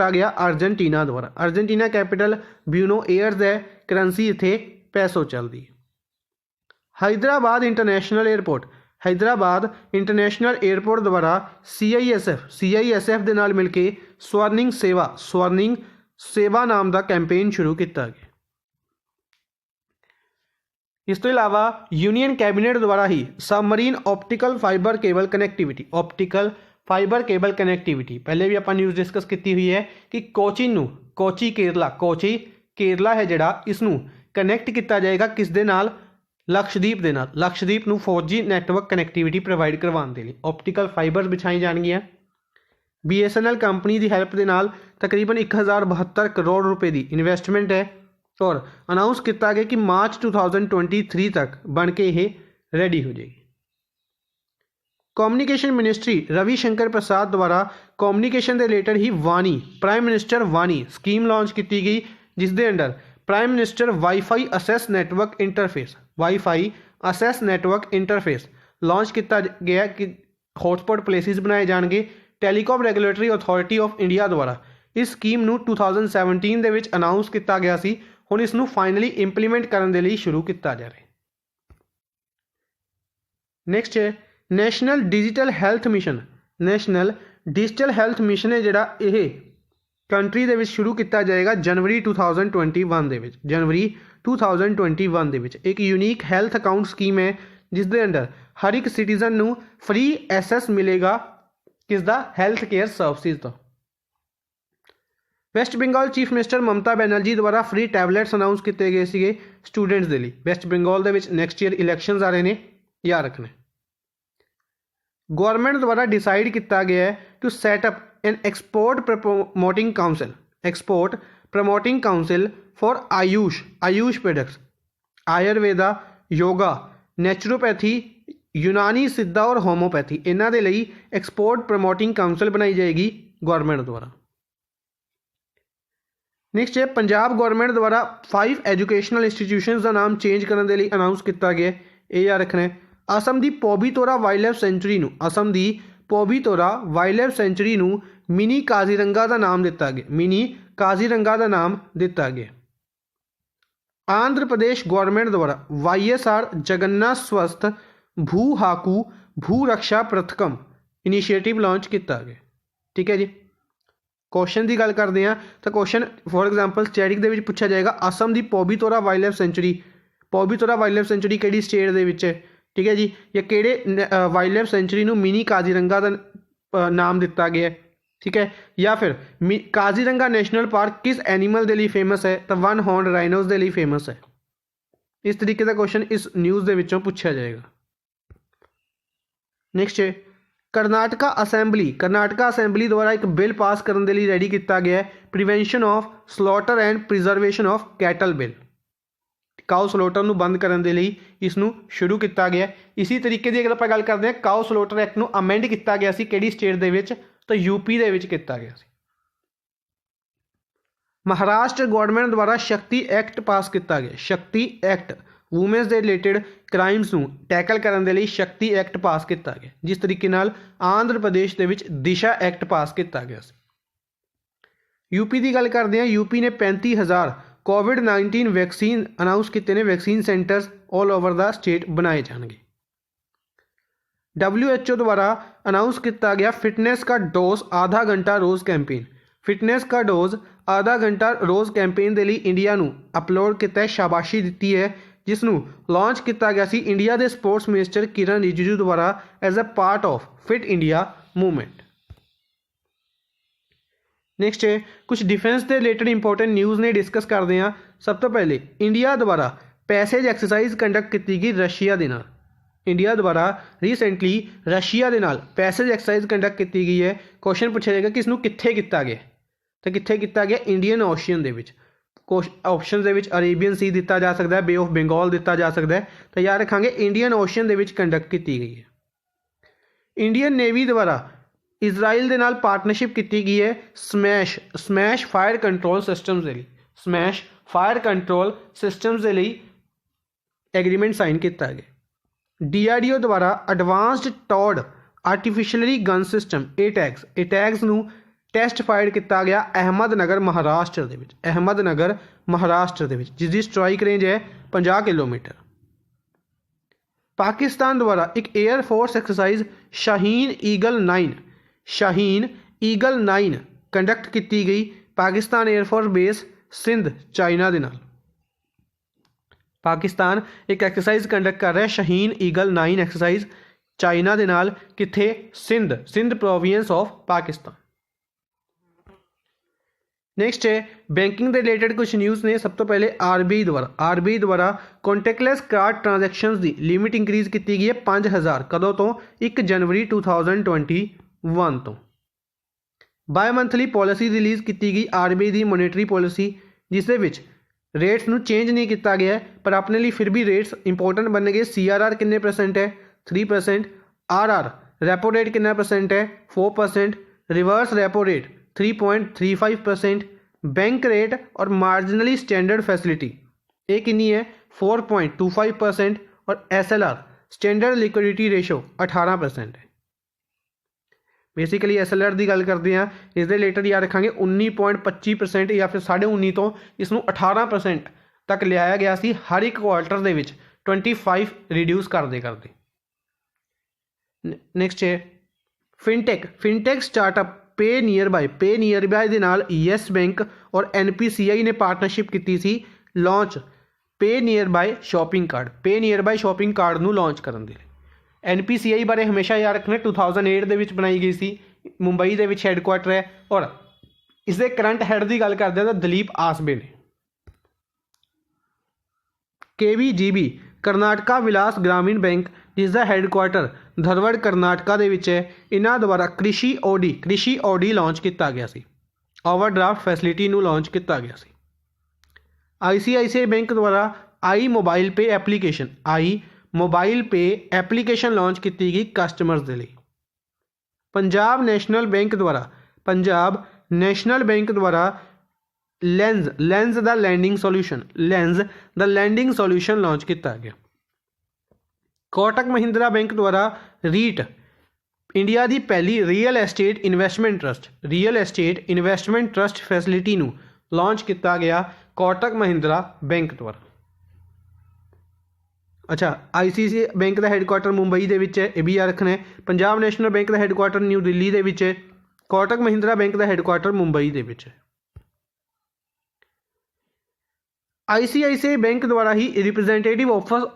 गया। अर्जेंटीना द्वारा अर्जेंटीना कैपिटल ब्यूनो एयर्स है, करंसी इत्थे पैसो चलती है। हैदराबाद इंटरनेशनल एयरपोर्ट द्वारा CISF दे नाल मिलके स्वर्णिंग सेवा नाम का कैंपेन शुरू किया गया। इस तो इलावा यूनियन कैबिनेट द्वारा ही submarine optical fibre cable connectivity पहले भी आपां न्यूज़ डिस्कस की हुई है कि कोची केरला है जिहड़ा इसनूं कनैक्ट किया जाएगा किस दे नाल? लक्षद्वीप नूं 4G नैटवर्क कनैक्टिविटी प्रोवाइड करवाने के लिए ऑप्टिकल फाइबर बिछाई जाएगी। BSNL कंपनी की हैल्प के नाल तकरीबन 1072 करोड़ रुपए की इन्वेस्टमेंट है और अनाउंस किया गया कि मार्च 2023 तक बन के ये रेडी हो जाएगी। कम्युनिकेशन मिनिस्ट्री रविशंकर प्रसाद द्वारा कम्युनिकेशन के रिलेटेड ही प्राइम मिनिस्टर वाणी स्कीम लॉन्च की गई, जिस दे under prime minister wifi access network interface launch किया गया कि हॉटस्पॉट प्लेसिस बनाए जाएंगे। Telecom regulatory authority of India द्वारा इस स्कीम नूं 2017 दे विच अनाउंस किया गया सी, हुण इसनूं फाइनली इंप्लीमेंट करने के लिए शुरू किया जा रहा है। नैक्सट है नैशनल डिजिटल हेल्थ मिशन है जिहड़ा यह कंट्री दे विच शुरू किया जाएगा जनवरी 2021 दे विच। एक यूनीक हैल्थ अकाउंट स्कीम है जिस दे अंडर हर एक सिटीजन नूं फ्री एक्सेस मिलेगा किसदा? हेल्थ केयर सर्विसेज का। West Bengal chief minister Mamata Banerjee द्वारा फ्री टैबलेट्स अनाउंस किए गए थे स्टूडेंट्स के लिए। वैस्ट बंगाल के नैक्सट ईयर इलैक्शनस आ रहे हैं, याद रखना। गवर्नमेंट द्वारा डिसाइड किया गया है to set up an export promoting council for AYUSH products, Ayurveda, yoga, naturopathy, Unani Siddha और होम्योपैथी, इन्हां दे लई एक्सपोर्ट प्रमोटिंग काउंसिल बनाई जाएगी गवर्नमेंट द्वारा। नैक्सट है पंजाब गवर्नमेंट द्वारा 5 एजुकेशनल इंस्टीट्यूशनस का नाम चेंज करने के लिए अनाउंस किया गया। ये याद रखना है। असम की पोबीतोरा वाइल्ड लाइफ सेंचुरी नूं मिनी काजीरंगा का नाम दिता गया। आंध्र प्रदेश गवर्नमेंट द्वारा YSR जगन्नाथ स्वस्थ भू रक्षा पृथकम इनिशिएटिव लॉन्च किया गया। ठीक है जी। क्वेश्चन की गल करते हैं तो क्वेश्चन फॉर एग्जाम्पल स्टैटिक दे विच पूछा जाएगा असम की पोबीतोरा वाइल्ड लाइफ सेंचुरी किहड़ी स्टेट दे विच है? ठीक है जी। या किहड़े वाइल्ड लाइफ सेंचुरी नूं मिनी काजीरंगा का नाम दिता गया है? ठीक है। या फिर काजीरंगा नैशनल पार्क किस एनीमल के लिए फेमस है? तो 1 हॉर्न राइनोज के लिए फेमस है। इस तरीके का क्वेश्चन इस न्यूज़ के विचों पूछा जाएगा। नैक्सट है ਕਰਨਾਟਕਾ ਅਸੈਂਬਲੀ ਦੁਆਰਾ ਇੱਕ ਬਿੱਲ ਪਾਸ ਕਰਨ ਦੇ ਲਈ ਰੈਡੀ ਕੀਤਾ ਗਿਆ ਹੈ prevention of slaughter and preservation of cattle bill. Cow slaughter ਨੂੰ ਬੰਦ ਕਰਨ ਦੇ ਲਈ ਇਸ ਨੂੰ ਸ਼ੁਰੂ ਕੀਤਾ ਗਿਆ। ਇसी ਤਰੀਕੇ ਦੀ ਅਗਰ ਆਪਾਂ ਗੱਲ ਕਰਦੇ ਹਾਂ, ਕਾਓ ਸਲੋਟਰ ਐਕਟ ਨੂੰ ਅਮੈਂਡ ਕੀਤਾ ਗਿਆ ਸੀ ਕਿਹੜੀ ਸਟੇਟ ਦੇ ਵਿੱਚ, ਤਾਂ यूपी ਦੇ ਵਿੱਚ ਕੀਤਾ ਗਿਆ ਸੀ। ਮਹਾਰਾਸ਼ਟਰ ਗਵਰਨਮੈਂਟ ਦੁਆਰਾ ਸ਼ਕਤੀ ਐਕਟ ਪਾਸ ਕੀਤਾ ਗਿਆ। ਸ਼ਕਤੀ ਐਕਟ ਵੂਮੈਨਸ ਦੇ ਰਿਲੇਟਡ ਕ੍ਰਾਈਮਸ ਨੂੰ ਟੈਕਲ ਕਰਨ ਦੇ ਲਈ ਸ਼ਕਤੀ ਐਕਟ ਪਾਸ ਕੀਤਾ ਗਿਆ। ਜਿਸ ਤਰੀਕੇ ਨਾਲ ਆਂਧਰ ਪ੍ਰਦੇਸ਼ ਦੇ ਵਿੱਚ ਦਿਸ਼ਾ ਐਕਟ ਪਾਸ ਕੀਤਾ ਗਿਆ ਸੀ। यूपी ਦੀ ਗੱਲ ਕਰਦੇ ਹਾਂ, यूपी ਨੇ 35,000 कोविड-19 वैक्सीन अनाउंस किए ने। Vaccine centres all over the state बनाए जाएंगे। WHO द्वारा अनाउंस किया गया फिटनेस का डोज आधा घंटा रोज़ कैंपेन। फिटनेस का डोज आधा घंटा रोज़ कैंपेन के लिए इंडिया नू अपलोड किया, शाबाशी दी है, जिसनू लॉन्च किया गया सी इंडिया के स्पोर्ट्स मिनिस्टर किरण रिजिजू द्वारा as a part of fit India movement. Next है कुछ डिफेंस के रिलेटेड इंपोर्टेंट न्यूज़ ने डिस्कस करते हैं। सब तो पहले इंडिया द्वारा पैसेज एक्सरसाइज कंडक्ट की गई रशिया के नाल। इंडिया द्वारा रिसेंटली रशिया के नाल पैसेज एक्सरसाइज कंडक्ट की गई है। क्वेश्चन पूछा जाएगा कि इसनू कित्थे किया गया, तो कित्थे किया गया इंडियन ओशियन दे विच। ऑप्शन दे विच अरेबियन सी दिता जा सकता है, बे ऑफ बंगाल दिता जा सकता है, तो याद रखांगे इंडियन ओशियन दे विच कंडक्ट की गई है। इंडियन नेवी द्वारा इजराइल के नाल पार्टनरशिप की गई है स्मैश फायर कंट्रोल सिस्टम्स के लिए। स्मैश फायर कंट्रोल सिस्टम्स के लिए एग्रीमेंट साइन किया गया। DRDO द्वारा advanced towed artificially gun system ATAGS नू टेस्ट फायर किया गया अहमदनगर महाराष्ट्र के विच। अहमदनगर महाराष्ट्र के विच जिसकी स्ट्राइक रेंज है 50 किलोमीटर। पाकिस्तान द्वारा एक air force exercise Shaheen eagle 9 conduct की गई Pakistan air force base Sindh China के नाल। पाकिस्तान एक एक्सरसाइज कंडक्ट कर रहा है शाहीन ईगल 9 एक्सरसाइज चाइना के नाल, कित्थे Sindh province of Pakistan. Next है बैंकिंग के रिलेटेड कुछ न्यूज़ ने। सब तो पहले RBI द्वारा कॉन्टैक्टलैस कार्ड ट्रांजैक्शंस की लिमिट इंक्रीज की गई है 5,000 कदों तो 1 जनवरी 2021 तो। बाय मंथली पॉलिसी रिलीज़ की गई RBI की मोनेटरी पॉलिसी, जिस रेट्स नू चेंज नहीं किया गया है, पर अपने लिए फिर भी रेट्स इंपोर्टेंट बन गए। CRR कितने परसेंट है 3%, RR रेपो रेट कितना परसेंट है 4%, reverse repo rate 3.35%, bank rate और मार्जिनली स्टैंडर्ड फैसिलिटी ये कितनी है 4.25% और SLR स्टैंडर्ड लिक्विडिटी रेशो 18% है। बेसिकली SLR की गल करते हैं, इस रिलेटेड याद रखेंगे 19.25% या फिर 19.5 तो इसनू 18% तक लिया गया सी हर एक क्वार्टर के 25 रिड्यूस करते। नैक्सट है फिनटेक स्टार्टअप पे नियर बाय के नाल येस बैंक और NPCI ने पार्टनरशिप की सी लॉन्च पे नियर बाय शॉपिंग कार्ड नू लॉन्च करने के लिए। NPCI बारे हमेशा याद रखना 2008 के बनाई गई सी, मुंबई के हैडकुआटर है और इसके करंट हैड की गल करते हैं तो दलीप आसबे ने। KVGB करनाटका विलास ग्रामीण बैंक जिसका हैडकुआटर धरवड़ करनाटका के है, इन्हों द्वारा कृषि ओडी लॉन्च किया गया सी। ओवरड्राफ्ट फैसिलिटी नू लॉन्च किया गया सी। ICICI बैंक द्वारा i mobile pay application launch की गई कस्टमर्स के लिए। पंजाब नेशनल बैंक द्वारा lens the lending solution launch किया गया। कोटक महिंद्रा बैंक द्वारा रीट इंडिया की पहली real estate investment trust facility नू लॉन्च किया गया कोटक महिंद्रा बैंक द्वारा। अच्छा, ICICI बैंक का हैडकुआटर मुंबई के है, यह भी याद रखना है। पंजाब नेशनल बैंक का हैडकुआटर न्यू दिल्ली के है, कोटक महिंद्रा बैंक का हैडकुआटर मुंबई के है। ICICI बैंक द्वारा ही रिप्रजेंटेटिव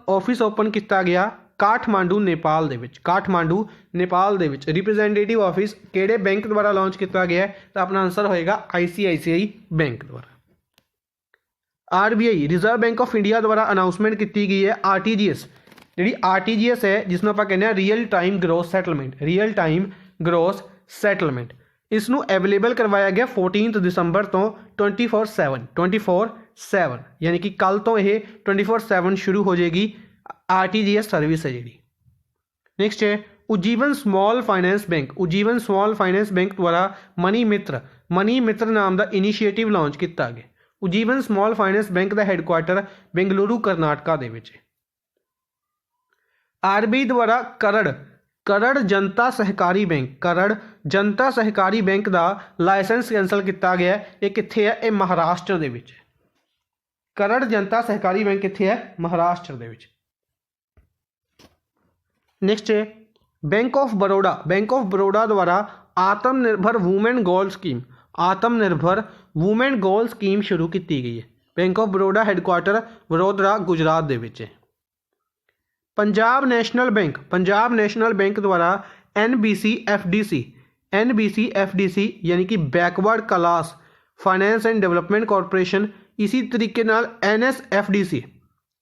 ऑफिस ओपन किया गया काठमांडू नेपाल के रिप्रजेंटेटिव ऑफिस किहड़े बैंक द्वारा लॉन्च किया गया है, तो अपना आंसर होएगा ICICI बैंक द्वारा। RBI reserve bank of India द्वारा अनाउंसमेंट की गई है ਜਿਹੜੀ RTGS ਹੈ ਜਿਸਨੂੰ ਆਪਾਂ ਕਹਿੰਦੇ ਹਾਂ real time gross settlement, real time gross settlement, ਇਸ ਨੂੰ ਅਵੇਲੇਬਲ ਕਰਵਾਇਆ ਗਿਆ 14 ਦਸੰਬਰ ਤੋਂ 24/7 ਯਾਨੀ ਕਿ ਕੱਲ ਤੋਂ ਇਹ 24/7 ਸ਼ੁਰੂ ਹੋ ਜਾਏਗੀ RTGS ਸਰਵਿਸ ਹੈ ਜਿਹੜੀ। ਨੈਕਸਟ ਹੈ Ujjivan small finance bank, Ujjivan small finance bank द्वारा मनी मित्र नाम का इनीशिएटिव लॉन्च किया गया। उज्जीवन स्मॉल फाइनेंस बैंक का हैडकुआटर बेंगलुरु कर्नाटका दे विच। RBI द्वारा करड़ जनता सहकारी बैंक का लाइसेंस कैंसल किया गया। ये कित्थे है? ये महाराष्ट्र दे विच। करड़ जनता सहकारी बैंक कित्थे है? महाराष्ट्र दे विच। नेक्स्ट है बैंक ऑफ बड़ौदा द्वारा आत्मनिर्भर वूमेन गोल स्कीम शुरू की गई है। Bank of Baroda headquarter Vadodara Gujarat दे विच है। पंजाब नैशनल बैंक द्वारा NBCFDC यानी कि backward class finance and development corporation, इसी तरीके नाल NSFDC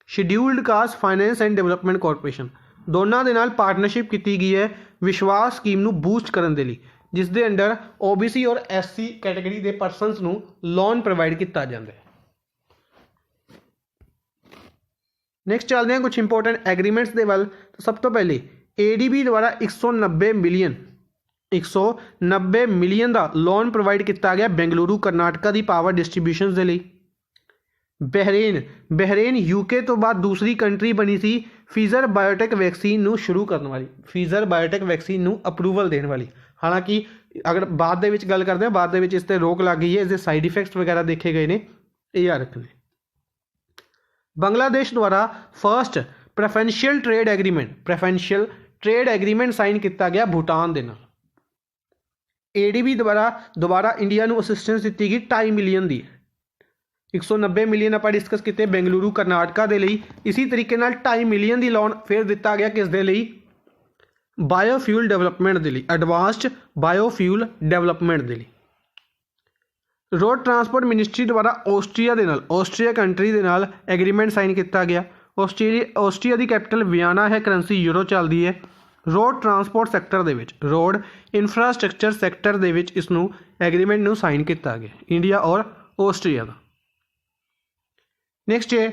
scheduled caste finance and development corporation, दोनों के नाल पार्टनरशिप की गई है विश्वास स्कीम नू बूस्ट करने के लिए, जिस दे अंडर OBC और SC कैटेगरी के परसनस नू लोन प्रोवाइड किया जाता है। नैक्सट चलते हैं कुछ इंपोर्टेंट एग्रीमेंट्स के वाल। तो सब तो पहले ADB द्वारा 190 मिलियन का लोन प्रोवाइड किया गया बेंगलुरु कर्नाटका की पावर डिस्ट्रीब्यूशन के लिए। बहरेन UK तो बाद दूसरी कंट्री बनी सी फिजर बायोटेक वैक्सीन नू शुरू करने वाली, फिजर बायोटेक वैक्सीन नू अप्रूवल देने वाली। हालांकि अगर बाद दे विच गल करते हैं, बाद दे विच इस ते रोक लग गई है, इसके साइड इफेक्ट्स वगैरह देखे गए ने, ये याद रखने। बांग्लादेश द्वारा first preferential trade agreement sign किया गया भूटान दे नाल। ADB द्वारा दोबारा इंडिया नू असिस्टेंस दी गई 2.5 मिलियन की। 190 मिलियन आप डिस्कस किए बेंगलुरु कर्नाटका के लिए। इसी तरीके 2.5 मिलियन की लोन फिर दिता गया किस दे लिए? बायोफ्यूल डेवलपमेंट के लिए, एडवांस्ड बायोफ्यूल डेवलपमेंट के लिए। रोड ट्रांसपोर्ट मिनिस्ट्री द्वारा ऑस्ट्रिया कंट्री के नाल एग्रीमेंट साइन किया गया। ऑस्ट्रिया की कैपिटल वियना है, करेंसी यूरो चलती है। रोड ट्रांसपोर्ट सैक्टर दे विच, रोड इंफ्रास्ट्रक्चर सैक्टर दे विच इसनू एग्रीमेंट नू साइन किया गया इंडिया और ऑस्ट्रिया का। नैक्सट है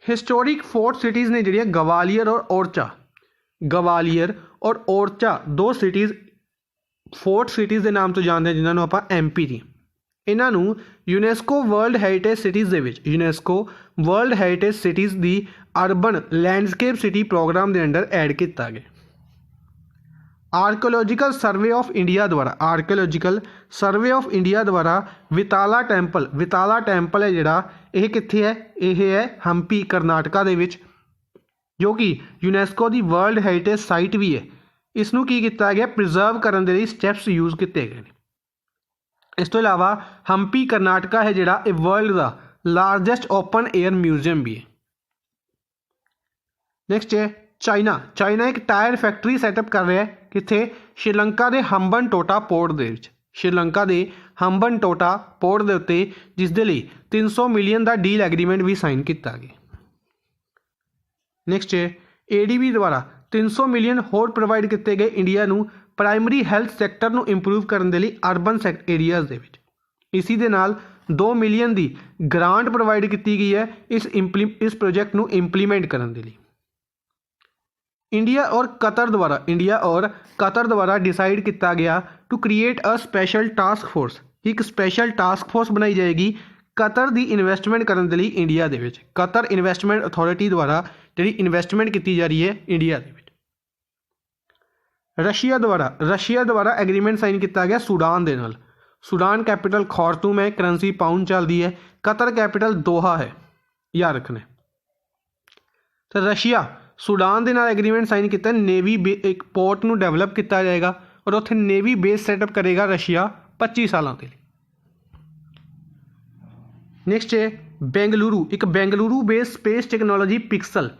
हिस्टोरिक फोर्ट सिटीज़ ने जी गवालियर और ओरछा दो सिटीज़ फोर्ट सिटीज़ के नाम तो जानते हैं जिन्होंने आप MP दी। इन्हों यूनेस्को वर्ल्ड हैरीटेज सिटीज़ की अर्बन लैंडस्केप सिटी प्रोग्राम के अंडर ऐड किया गया। आर्कोलॉजिकल सर्वे ऑफ इंडिया द्वारा विताला टैंपल है जिहड़ा यह कित्थे है? यह है हंपी कर्नाटका दे विच, जो कि यूनेस्को की वर्ल्ड हैरीटेज साइट भी है। इसनू की किया गया? प्रिजर्व करने के लिए स्टैप्स यूज़ किए गए। इस तो इलावा हंपी कर्नाटका है जिहड़ा ये वर्ल्ड का लार्जेस्ट ओपन एयर म्यूजियम भी है। नैक्सट है चाइना एक टायर फैक्ट्री सैटअप कर रहा है कित्थे? श्रीलंका के हंबनटोटा पोर्ट दे विच, श्रीलंका के हंबनटोटा पोर्ट के उत्ते, जिस दे लई 300 मिलियन का डील एग्रीमेंट भी साइन किया गया। नैक्सट है ADB द्वारा 300 मिलियन होर प्रोवाइड किए गए इंडिया नू प्राइमरी हैल्थ सैक्टर नू इंप्रूव करने के लिए अर्बन एरियाज़ दे विच। इसी दे नाल 2 मिलियन की ग्रांट प्रोवाइड की गई है इस प्रोजेक्ट नू इंप्लीमेंट करने के लिए। इंडिया और कतर द्वारा डिसाइड किया गया to create a special task force, एक स्पैशल टास्क फोर्स बनाई जाएगी कतर की इन्वेस्टमेंट करने के लिए इंडिया दे विच। कतर इन्वेस्टमेंट अथॉरिटी द्वारा जी इन्वेस्टमेंट की जा रही है इंडिया दे विच। रशिया द्वारा एग्रीमेंट साइन किया गया सूडान दे नाल। सूडान कैपिटल खार्तूम है, करेंसी पाउंड चलती है। कतर कैपिटल दोहा है, याद रखना। तो रशिया सूडान के नाल एग्रीमेंट साइन किया, नेवी एक पोर्ट नू डेवलप किया जाएगा और उत्थे नेवी बेस सैटअप करेगा रशिया 25 सालों के लिए। नैक्सट है Bengaluru base space technology pixel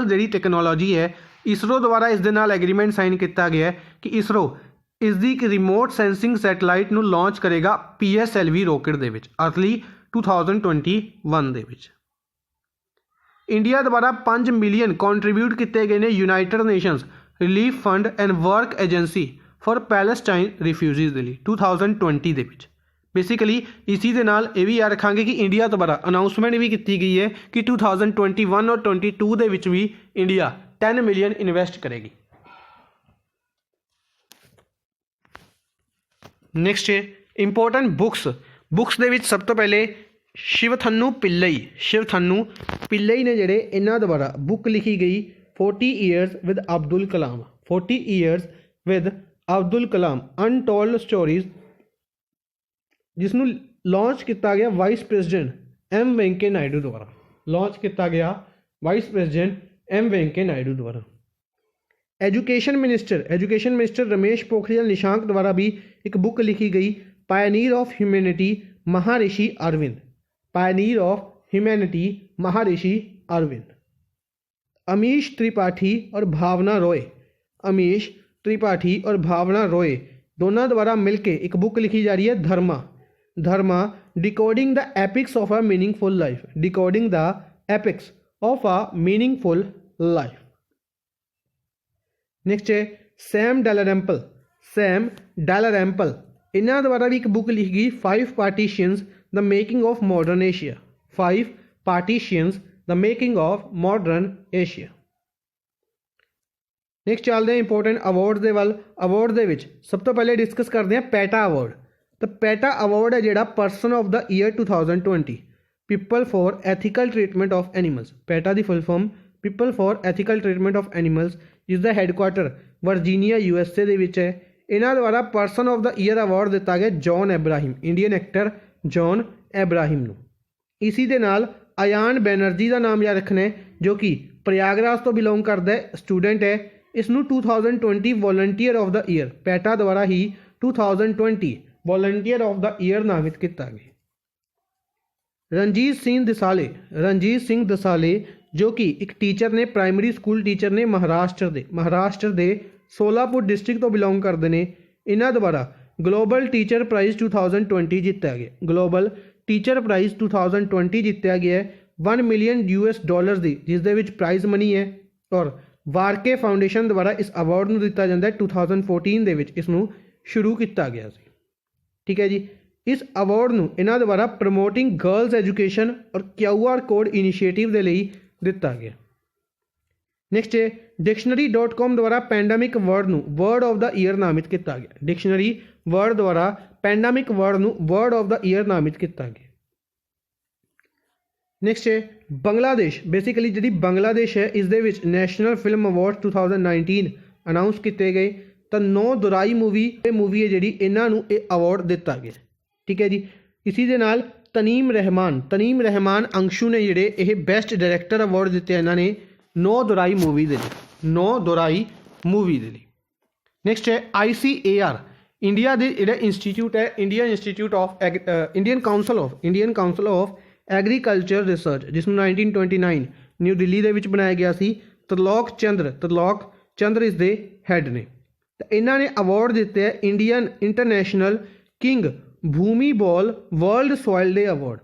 जी टेक्नोलॉजी है, इसरो द्वारा इस दे नाल एग्रीमेंट साइन किया गया है कि इसरो इसकी एक रिमोट सेंसिंग सैटेलाइट नू लॉन्च करेगा PSLV रॉकेट दे विच अर्ली 2021 दे विच। इंडिया द्वारा 5 मिलियन कॉन्ट्रीब्यूट किए गए ने united nations relief fund and work agency for Palestine refugees के लिए 2020 ਦੇ ਵਿੱਚ। बेसिकली इसी ਦੇ ਨਾਲ ਇਹ ਵੀ ਯਾਦ ਰੱਖਾਂਗੇ ਕਿ ਇੰਡੀਆ ਦੁਆਰਾ ਅਨਾਉਂਸਮੈਂਟ ਵੀ ਕੀਤੀ ਗਈ ਹੈ ਕਿ 2021 ਔਰ 22 ਦੇ ਵਿੱਚ ਵੀ ਇੰਡੀਆ 10 ਮਿਲੀਅਨ ਇਨਵੈਸਟ ਕਰੇਗੀ। ਨੈਕਸਟ ਹੈ ਇੰਪੋਰਟੈਂਟ ਬੁੱਕਸ ਦੇ ਵਿੱਚ ਸਭ ਤੋਂ ਪਹਿਲੇ शिवथन्नू पिल्लई ने ਜਿਹੜੇ ਇਹਨਾਂ ਦੁਆਰਾ ਬੁੱਕ ਲਿਖੀ ਗਈ 40 years with Abdul Kalam 40 years with Abdul Kalam untold stories, ਜਿਸ ਨੂੰ ਲਾਂਚ ਕੀਤਾ ਗਿਆ vice president M Venkaiah Naidu ਦੁਆਰਾ। ਲਾਂਚ ਕੀਤਾ ਗਿਆ vice president M Venkaiah Naidu ਦੁਆਰਾ। एजुकेशन मिनिस्टर रमेश पोखरियाल निशांक द्वारा भी एक बुक लिखी गई Pioneer of humanity Maharshi Arvind. Pioneer of humanity महर्षि अरविंद। अमीश त्रिपाठी और भावना रॉय दोनों द्वारा मिलकर एक बुक लिखी जा रही है Dharma decoding the epics of a meaningful life. Decoding the epics of a meaningful life. Next है सैम डैलारैम्पल इन्हों द्वारा भी एक बुक लिखी गई 5 partitions the making of modern Asia. 5 partitions the making of modern Asia. Next चलते हैं important award के वाल। अवार्ड के सब तो पहले डिस्कस करते हैं पैटा अवार्ड। तो पैटा अवार्ड है जोड़ा person of the year 2020 people for ethical treatment of animals. PETA की full form people for ethical treatment of animals, जिसका हैडकुआटर वर्जीनिया USA ਦੇ ਵਿੱਚ ਹੈ। ਇਹਨਾਂ ਦੁਆਰਾ person of the year award ਦਿੱਤਾ ਗਿਆ John Abraham, Indian actor John Abraham ਨੂੰ। ਇसी ਦੇ ਨਾਲ ਅਯਾਨ ਬੈਨਰਜੀ ਦਾ ਨਾਮ ਯਾਦ ਰੱਖਣਾ ਹੈ, ਜੋ ਕਿ ਪ੍ਰਯਾਗਰਾਜ ਤੋਂ ਬਿਲੋਂਗ ਕਰਦਾ ਹੈ, ਸਟੂਡੈਂਟ ਹੈ। ਇਸ ਨੂੰ 2020 volunteer of the year PETA ਦੁਆਰਾ ਹੀ 2020 ਵੋਲੰਟੀਅਰ ਆਫ ਦਾ ਈਅਰ ਨਾਮਿਤ ਕੀਤਾ ਗਿਆ। ਰਣਜੀਤ ਸਿੰਘ ਦਸਾਲੇ जो कि एक टीचर ने प्राइमरी स्कूल टीचर ने महाराष्ट्र दे सोलापुर डिस्ट्रिक्ट तो बिलोंग करते हैं। इन्हों द्वारा ग्लोबल टीचर प्राइज़ 2020 जितया गया। ग्लोबल टीचर प्राइज़ 2020 जितया गया है $1 मिलियन की, जिस प्राइज़ मनी है। और वारके फाउंडेशन द्वारा इस अवार्ड को दिता जाता है 2014 के इसनों शुरू किया गया। ठीक है जी। इस अवार्ड को इन्हों द्वारा प्रमोटिंग गर्ल्स एजुकेशन और QR कोड इनीशिएटिव के लिए दिता गया। नेक्स्ट है डिक्शनरी.com द्वारा पैंडामिक वर्ड को वर्ड ऑफ द ईयर नामित किया गया। डिक्शनरी वर्ड द्वारा पैंडामिक वर्ड को वर्ड ऑफ द ईयर नामित किया गया। नेक्स्ट है बंगलादेश। बेसिकली जी बंगलादेश है, इस दे विच नैशनल फिल्म अवार्ड 2019 अनाउंस किए गए। तो 9 दुराई मूवी है जी, इन्हों अवार्ड दिता गया। ठीक है जी। इसी दे नाल तनीम रहमान अंशु ने जिहड़े ये बेस्ट डायरैक्टर अवार्ड दिते इन्होंने 9 दुराई मूवी के लिए। नैक्सट है ICAR इंडिया के जिहड़ा इंस्टीट्यूट है, Indian council of agriculture research, जिसनों 1929 न्यू दिल्ली के विच बनाया गया सी। त्रिलोक चंद्र इस दे हैड ने। तो इन्होंने अवार्ड दिते है Indian international king Bhumibol world soil day award.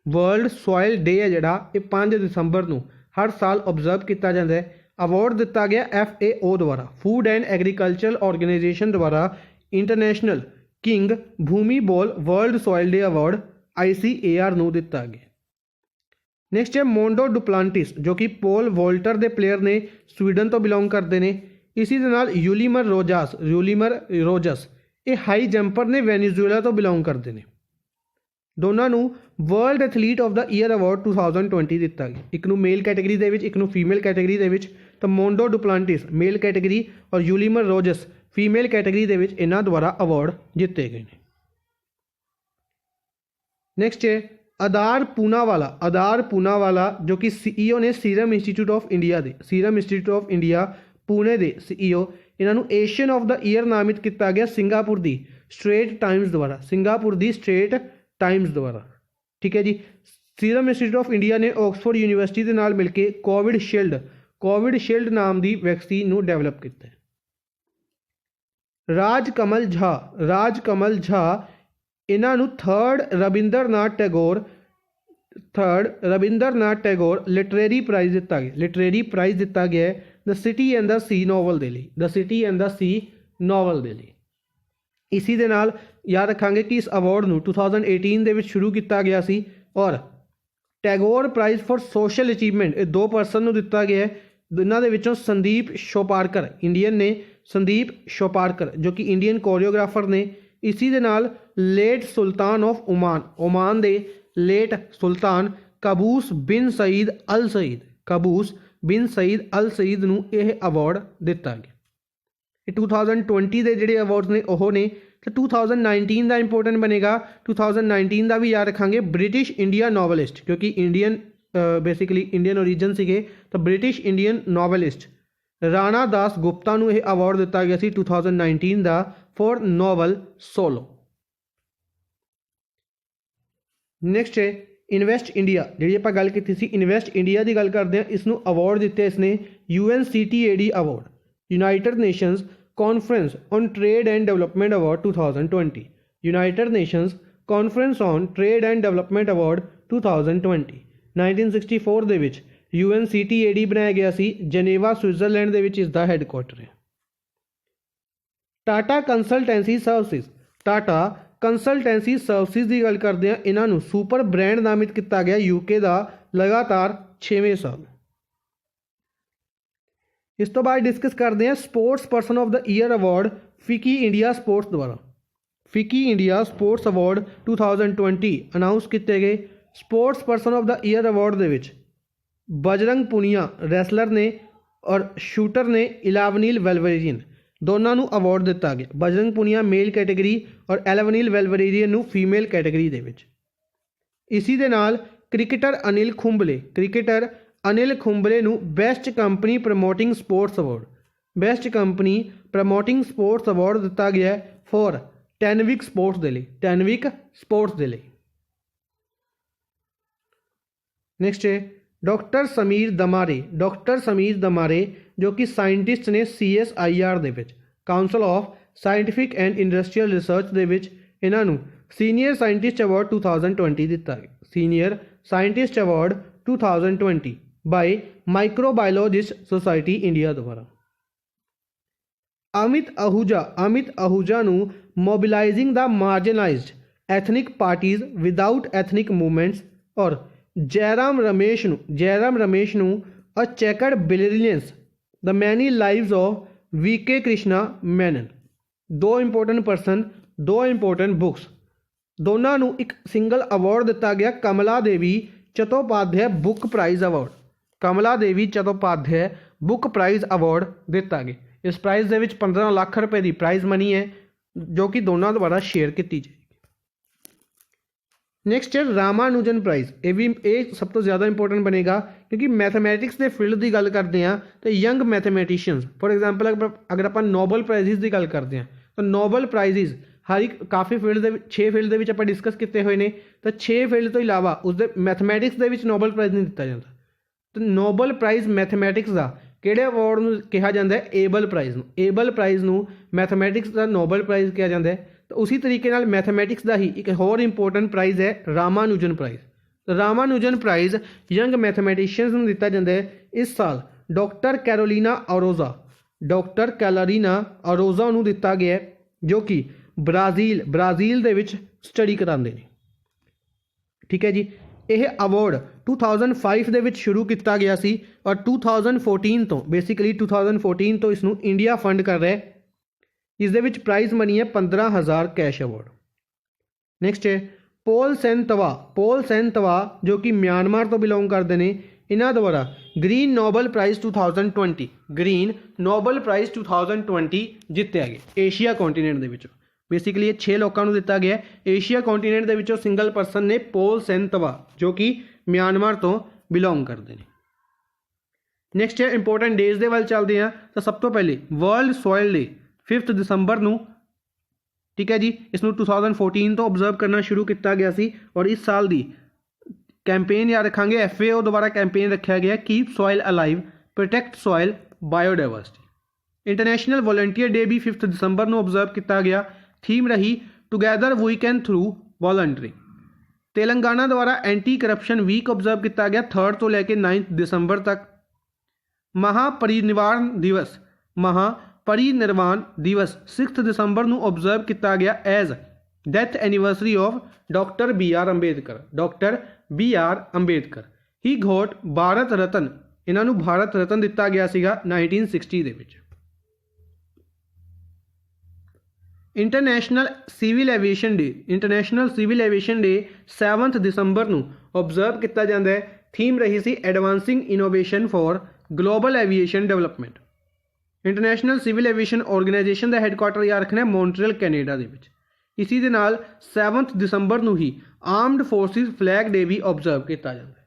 World soil day है जोड़ा ये 5 दिसंबर को हर साल ऑब्जर्व किया जाता है। अवार्ड दिता गया FAO द्वारा, फूड एंड एग्रीकल्चरल ऑर्गेनाइजेशन द्वारा international king Bhumibol world soil day award ICAR को दिता गया। नैक्सट है मोंडो डुप्लांटिस, जो कि पोल वोल्टर के प्लेयर ने, स्वीडन तो बिलोंग करते हैं। इसी के नाल यूलीमर रोजस ये हाई जंपर ने, वेनेजुएला तो बिलोंग करते हैं। दोनों world athlete of the year award 2020 दिता गया। एक नू मेल कैटेगरी दे विच, एक नू फीमेल कैटेगरी दे विच। तो मोंडो डुप्लांटिस मेल कैटेगरी और यूलीमर रोजस फीमेल कैटेगरी दे विच इन्हां द्वारा अवार्ड जिते गए हैं। नैक्सट है अदार पूनावाला, जो कि CEO ने serum institute of India Pune के CEO। इन्हों एशियन ऑफ द ईयर नामित किया गया सिंगापुर की स्ट्रेट टाइम्स द्वारा। ठीक है जी। सीरम इंस्टीट्यूट ऑफ इंडिया ने ऑक्सफोर्ड यूनिवर्सिटी के नाल मिलकर कोविडशील्ड नाम की वैक्सीन को डेवलप किया। राजकमल झा इन्हों 3rd Rabindranath Tagore third Rabindranath Tagore literary prize दिता गया, लिटरेरी प्राइज़ दिता गया है the city and the sea novel दे लई, the city and the sea novel दे लई। इसी दे नाल याद रखांगे कि इस अवार्ड नूं 2018 ਦੇ ਵਿੱਚ ਸ਼ੁਰੂ ਕੀਤਾ ਗਿਆ ਸੀ ਔਰ Tagore prize for social achievement ये दो परसन ਨੂੰ ਦਿੱਤਾ ਗਿਆ ਹੈ। इन्हां दे विचों संदीप शोपारकर इंडियन ने, संदीप शोपारकर जो कि इंडियन कोरियोग्राफर ने। इसी दे नाल late sultan of Oman, Oman दे late sultan Qaboos bin Said al Said, Qaboos bin Said al Said नूं यह अवार्ड दिता गया। 2020 के जोड़े अवार्ड्स ने वह ने, तो 2019 का इंपोर्टेंट बनेगा। 2019 का भी याद रखांगे ब्रिटिश इंडिया नॉवलिस्ट, क्योंकि इंडियन बेसिकली इंडियन ओरीजन से, तो British Indian novelist Rana Das Gupta नूं यह अवार्ड दिता गया सी 2019 का फॉर नॉवल सोलो। नैक्सट है इन्वेस्ट इंडिया, जी आप गल की सी इन्वेस्ट इंडिया की गल करते हैं। इसनों अवार्ड दिते इसने UNCTAD award, United Nations conference on trade and development award 2020, United Nations conference on trade and development award 2020। 1964 ਦੇ ਵਿੱਚ UNCTAD बनाया गया सी, जनेवा स्विट्जरलैंड ਦੇ ਵਿੱਚ इसका हैडकुआटर है। Tata consultancy services, Tata consultancy services की गल करते हैं, इन्हों सुपर ब्रांड नामित किया गया UK का लगातार 6वें साल। इस तो बाद डिस्कस करते हैं sports person of the year award फिकी इंडिया स्पोर्ट्स द्वारा। फिकी इंडिया स्पोर्ट्स अवार्ड 2020 अनाउंस किए गए। Sports person of the year award they which Bajrang Punia wrestler ने और शूटर ने इलावनील वेलवेरियन दोनों नूं अवार्ड दिता गया। बजरंग पुनिया मेल कैटेगरी और एलवनील वेलवेरियन नूं फीमेल कैटेगरी दे विच। इसी दे नाल क्रिकेटर अनिल कुंबले, क्रिकेटर अनिल कुंबले नूं best company promoting sports award, best company promoting sports award दिता गया फॉर टैनविक स्पोर्ट्स दे लई, टैनविक स्पोर्ट्स दे लई। नैक्सट है डॉक्टर समीर दमारे, डॉक्टर समीर दमारे जो कि साइंटिस्ट ने CSIR दे विच council of scientific and industrial research दे विच इन्हां नूं सीनियर साइंटिस्ट अवार्ड 2020 दिता गया, senior scientist award 2020 by microbiologist society India द्वारा। अमित आहूजा, अमित आहूजा नूं mobilising the marginalised ethnic parties without ethnic movements और जयराम रमेश नूं a chequered brilliance the many lives of VK Krishna Menon. दो इंपोर्टेंट पर्सन, दो इंपोर्टेंट बुक्स, दोनों नूं एक सिंगल अवार्ड दिता गया कमला देवी चट्टोपाध्याय बुक प्राइज़ अवार्ड, कमला देवी चट्टोपाध्याय बुक प्राइज़ अवार्ड दिता गया। इस प्राइज़ दे विच 15 लाख रुपए की प्राइज़ मनी है जो कि दोनों द्वारा शेयर की जाएगी। नैक्सट है रामानुजन प्राइज़, ये भी एक सब तो ज़्यादा इंपोर्टेंट बनेगा क्योंकि मैथमैटिक्स के फील्ड की गल करते हैं तो यंग मैथमैटिशियंस फॉर एग्जाम्पल अगर आप नोबल प्राइज़ की गल करते हैं तो नोबल प्राइज़ हर एक काफ़ी फील्ड 6 फील्ड के आप डिस्कस किए हुए हैं, तो 6 फील्ड तो इलावा उसके मैथमैटिक्स के नोबल प्राइज़ नहीं दिता जाता। तो नोबल प्राइज़ मैथमैटिक्स का किहड़े अवार्ड नूं कहा जाता है? एबल प्राइज़ नूं, एबल प्राइज़ नूं मैथमैटिक्स का नोबल प्राइज़ कहा जाता है। तो उसी तरीके नाल मैथमैटिक्स का ही एक होर इंपोर्टेंट प्राइज़ है रामानुजन प्राइज़। तो रामानुजन प्राइज़ यंग मैथमैटिशियंस नूं दिता जाता है। इस साल doctor Carolina Aroja, doctor कैलोरीना Aroja नूं दिता गया है जो कि ब्राज़ील दे विच स्टडी करांदे ने। ठीक है जी, यह अवार्ड 2005 दे विच शुरू किया गया सी और 2014 तो बेसिकली 2014 तो इसनूं इंडिया फंड कर रहा है। इस दे विच प्राइज़ मनी है 15,000 कैश अवार्ड। नैक्सट है पॉल सेंतवा जो कि म्यांमार तो बिलोंग करते हैं। इन्हां द्वारा green Nobel prize 2020, green Nobel prize 2020 जितया गया एशिया कॉन्टीनेंट दे विचों। बेसिकली ये 6 लोगों को दिता गया। एशिया कॉन्टीनेंट के विचों सिंगल परसन ने पॉल सेंतवा जो कि म्यांमार तो बिलोंग करते हैं। नैक्सट है इंपोर्टेंट डेज के वाल चलते हैं। तो सब तो पहले वर्ल्ड सॉयल डे 5 दिसंबर नूं, ठीक है जी, इसनूं 2014 तो ऑब्जर्व करना शुरू किया गया सी और इस साल की कैंपेन याद रखांगे FAO द्वारा कैंपेन रखा गया keep soil alive protect soil biodiversity. International volunteer day भी 5 दिसंबर नूं ऑब्जर्व किया गया। थीम रही together we can through volunteering. Telangana द्वारा एंटी करप्शन वीक ऑब्जर्व किया गया 3 तो लैके 9 दिसंबर तक। महापरिनिर्वाण दिवस 6 दिसंबर ਨੂੰ ऑब्जर्व किया गया as death anniversary of doctor BR Ambedkar. ही घोट भारत रत्न, इन्हों भारत रत्न दिता गया सीगा 1960 ਦੇ ਵਿੱਚ। इंटरनेशनल सिविल एविएशन डे 7 दिसंबर ਨੂੰ ऑब्जर्व किया जाता है। थीम रही सी advancing innovation for global aviation development. International civil aviation organisation का हैडकुआटर याद रखना है मॉन्ट्रियल कैनेडा ਦੇ ਵਿੱਚ। इसी दे नाल 7 दिसंबर ਨੂੰ ही आर्मड फोर्सिस फ्लैग डे भी ऑब्जर्व किया जाता है।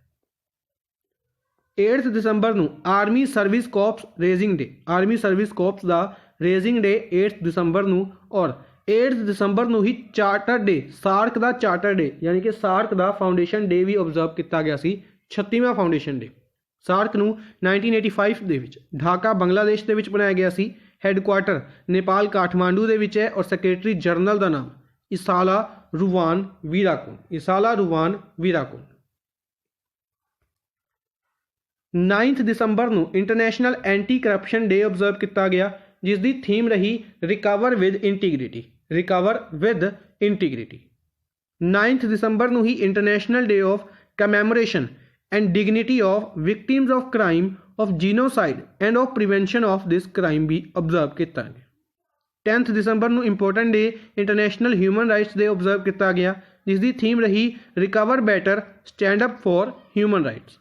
8 दिसंबर ਨੂੰ army service corps raising day, army service corps का रेजिंग डे 8 दिसंबर ਨੂੰ। और 8 दिसंबर ਨੂੰ ही चार्टर डे, सार्क का चार्टर डे यानी कि सार्क का फाउंडेशन डे भी ऑब्जर्व किया गया सी। 36वां फाउंडेशन डे सार्क ਨੂੰ 1985 ਦੇ ਵਿੱਚ ढाका बांग्लादेश ਦੇ ਵਿੱਚ बनाया गया सी। हैडकुआटर नेपाल काठमांडू ਦੇ ਵਿੱਚ है और सैक्रटरी जनरल का नाम इसाला रुवान वीराकुन। 9 दिसंबर ਨੂੰ international anti corruption day observe किया गया जिसकी थीम रही रिकवर विद इंटीग्रिटी। 9 दिसंबर ਨੂੰ ही international day of commemoration and dignity of victims of crime of genocide and of prevention of this crime भी ऑब्जर्व किया गया। 10 दिसंबर ਨੂੰ important day international human rights day observe किया गया जिसकी थीम रही recover better stand up for human rights.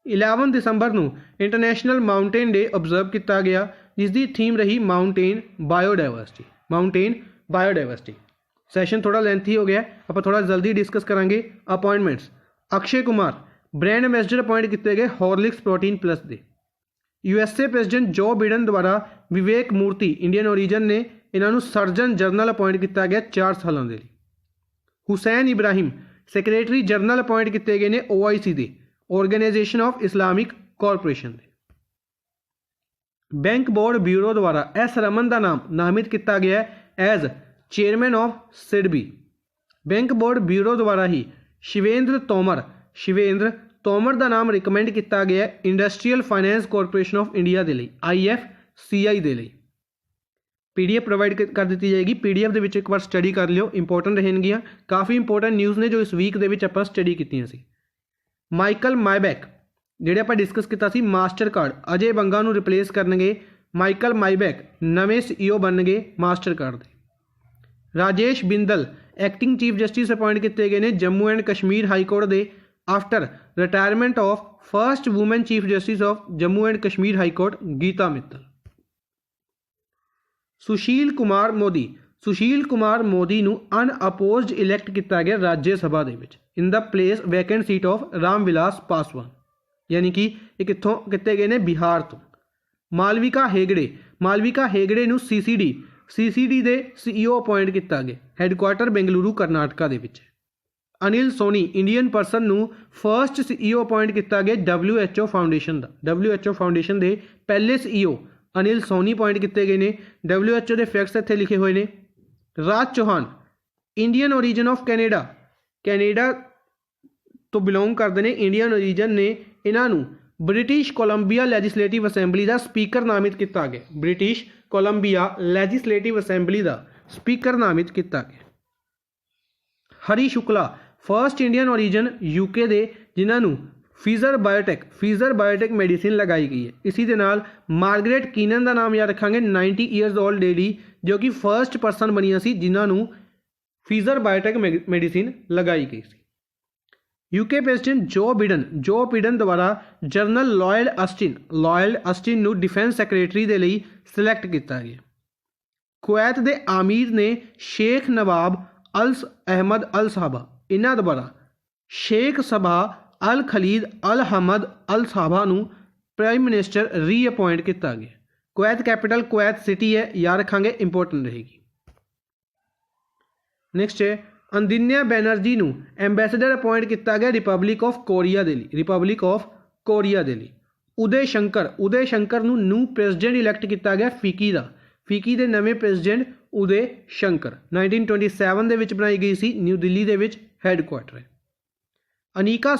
11 दिसंबर ਨੂੰ इंटरनेशनल माउंटेन डे ऑब्जर्व किया गया जिसकी थीम रही माउंटेन बायोडाइवर्सिटी। सैशन थोड़ा लेंथी हो गया, आप थोड़ा जल्दी डिस्कस करांगे। Appointments Akshay Kumar brand ambassador appoint किए गए हॉर्लिक्स प्रोटीन प्लस दे। USA प्रेसिडेंट जो बिडन द्वारा विवेक मूर्ति इंडियन ओरीजन ने इन्हों सर्जन जनरल अपॉइंट किया गया 4 सालों के लिए। Hussein Ibrahim secretary general appoint किए गए ने OIC दे ऑर्गेनाइजेशन ऑफ इस्लामिक कॉरपोरेशन दे। बैंक बोर्ड ब्यूरो द्वारा S रमन का नाम नामित किया गया as chairman of SIDBI. Bank board bureau द्वारा ही शिवेंद्र तोमर का नाम रिकमेंड किया गया industrial finance corporation of India के लिए IFCI के लिए। PDF प्रोवाइड कर दी जाएगी। PDF के एक बार स्टडी कर लियो, इंपोर्टेंट रहेंगियां। काफ़ी इंपोर्टेंट न्यूज़ ने जो इस वीक के आप स्टडी की सी। माइकल माइबैक जिहड़े आप डिस्कस किया सी मास्टर कार्ड अजय बंगा नूं रिप्लेस करनगे। माइकल माइबैक नवे CEO बननगे मास्टर कार्ड के। Rajesh Bindal acting chief justice appoint किए गए हैं Jammu and Kashmir high court के after retirement of first women chief justice of Jammu and Kashmir high court Gita Mittal. Sushil Kumar Modi नूं अनअपोज्ड इलैक्ट किया गया राज्य सभा दे विच in the place vacant seat of Ram Vilas Paswan, यानी कि ये कितों किए गए ने बिहार तो। मालविका हेगड़े नूं CCD दे CEO अपॉइंट किया गया हैडकुआटर बेंगलुरु कर्नाटका दे विच। अनिल सोनी इंडियन परसन नूं फर्स्ट CEO अपॉइंट किया गया WHO फाउंडेशन के पहले CEO अनिल सोनी अपॉइंट किए गए हैं। WHO के फैक्ट्स इत्थे लिखे हुए हैं। राज चौहान इंडियन ओरीजन ऑफ कैनेडा तो बिलोंग करते हैं। इंडियन ओरीजन ने इन्हों ब्रिटिश कोलंबिया लैजिस्लेटिव असैंबली का स्पीकर नामित किया गया। ब्रिटिश कोलंबिया लैजिस्लेटिव असैंबली का स्पीकर नामित किया गया। हरी शुक्ला फर्स्ट इंडियन ओरीजन UK के जिन्होंने फीजर बायोटेक मेडिसिन लगाई गई है। इसी के नाल मार्गरेट कीनन का नाम याद रखांगे 90 ईयर्स ओल्ड लेडी जो कि फर्स्ट परसन बनिया सी जिन्होंने फीजर बायोटेक मेडिसिन लगाई गई सी। UK प्रेसिडेंट जो बिडन द्वारा जनरल लॉयल अस्टिन नूं डिफेंस सैक्रटरी के लिए सिलेक्ट किया गया। कुवैत के आमीर ने शेख नवाब अहमद अल साहबा इन्हां द्वारा शेख सबा अल खलीद अल हमद अल साहबा नूं प्राइम मिनिस्टर रीअपॉइंट किया गया। कुवैत कैपिटल कुवैत सिटी है, याद रखांगे, इंपोर्टेंट रहेगी। नेक्स्ट है अंदिन्या बैनर्जी नूं एंबेसडर अपॉइंट किया गया रिपब्लिक ऑफ कोरिया के लिए। उदय शंकर नूं न्यू प्रेसिडेंट इलैक्ट किया गया फिकी के नवे प्रेसिडेंट उदय शंकर 1927 के बनाई गई सी। न्यू दिल्ली के हैडकुआटर है। ਅਨੀਕਾ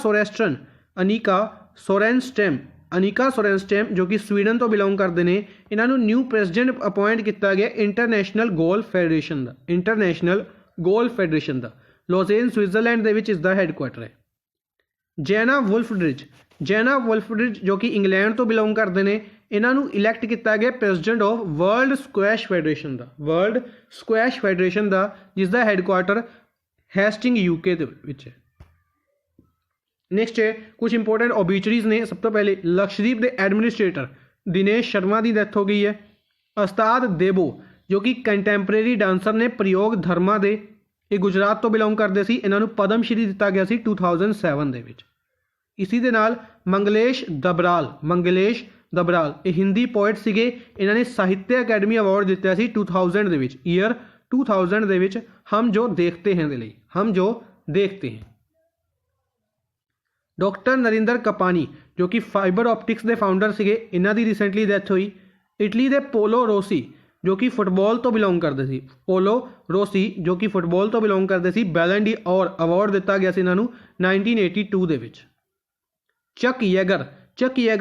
ਸੋਰੈਨਸਟੈਮ ਜੋ ਕਿ ਸਵੀਡਨ ਤੋਂ ਬਿਲੋਂਗ ਕਰਦੇ ਨੇ, ਇਹਨਾਂ ਨੂੰ ਨਿਊ ਪ੍ਰੈਜ਼ੀਡੈਂਟ ਅਪੋਇੰਟ ਕੀਤਾ ਗਿਆ ਇੰਟਰਨੈਸ਼ਨਲ ਗੋਲਫ ਫੈਡਰੇਸ਼ਨ ਦਾ। ਲੋਜ਼ੇਨ ਸਵਿਟਜ਼ਰਲੈਂਡ ਦੇ ਵਿੱਚ ਇਸ ਦਾ ਹੈੱਡਕੁਆਟਰ ਹੈ। ਜੈਨਾ ਵੁਲਫਰਿਜ ਜੋ ਕਿ ਇੰਗਲੈਂਡ ਤੋਂ ਬਿਲੋਂਗ ਕਰਦੇ ਨੇ, ਇਹਨਾਂ ਨੂੰ ਇਲੈਕਟ ਕੀਤਾ ਗਿਆ president of world squash federation ਦਾ ਜਿਸ ਦਾ ਹੈੱਡਕੁਆਟਰ ਹੈਸਟਿੰਗ UK ਦੇ ਵਿੱਚ ਹੈ। ਨੈਕਸਟ ਹੈ ਕੁਝ ਇੰਪੋਰਟੈਂਟ ਓਬੀਚਰੀਜ਼ ਨੇ। ਸਭ ਤੋਂ ਪਹਿਲੇ ਲਕਸ਼ਦੀਪ ਦੇ ਐਡਮਿਨਿਸਟ੍ਰੇਟਰ ਦਿਨੇਸ਼ ਸ਼ਰਮਾ ਦੀ ਡੈਥ ਹੋ ਗਈ ਹੈ। ਉਸਤਾਦ ਦੇਬੋ ਜੋ ਕਿ ਕੰਟੈਂਪਰੇਰੀ ਡਾਂਸਰ ਨੇ ਪ੍ਰਯੋਗ ਧਰਮਾ ਦੇ, ਇਹ ਗੁਜਰਾਤ ਤੋਂ ਬਿਲੋਂਗ ਕਰਦੇ ਸੀ, ਇਹਨਾਂ ਨੂੰ ਪਦਮ ਸ਼੍ਰੀ ਦਿੱਤਾ ਗਿਆ ਸੀ 2007 ਦੇ ਵਿੱਚ। ਇਸੀ ਦੇ ਨਾਲ ਮੰਗਲੇਸ਼ ਦਬਰਾਲ ਇਹ ਹਿੰਦੀ ਪੋਇਟ ਸੀਗੇ, ਇਹਨਾਂ ਨੇ ਸਾਹਿਤਯ ਅਕੈਡਮੀ ਅਵਾਰਡ ਜਿੱਤਿਆ ਸੀ 2000 ਦੇ ਵਿੱਚ, ਈਅਰ 2000 ਦੇ ਵਿੱਚ ਹਮ ਜੋ ਦੇਖਤੇ हैं ਦੇ ਲਈ, ਹਮ ਜੋ ਦੇਖਤੇ हैं। ਡਾਕਟਰ ਨਰਿੰਦਰ ਕਪਾਨੀ ਜੋ ਕਿ ਫਾਈਬਰ ਆਪਟਿਕਸ ਦੇ ਫਾਊਂਡਰ ਸੀਗੇ, ਇਹਨਾਂ ਦੀ ਰੀਸੈਂਟਲੀ ਡੈਥ ਹੋਈ। ਇਟਲੀ ਦੇ ਪੋਲੋ ਰੋਸੀ ਜੋ ਕਿ ਫੁੱਟਬਾਲ ਤੋਂ ਬਿਲੋਂਗ ਕਰਦੇ ਸੀ, ਬੈਲਨ ਡੀ ਔਰ ਅਵਾਰਡ ਦਿੱਤਾ ਗਿਆ ਸੀ ਇਹਨਾਂ ਨੂੰ 1982 ਦੇ ਵਿੱਚ। ਚੱਕ ਯੈਗਰ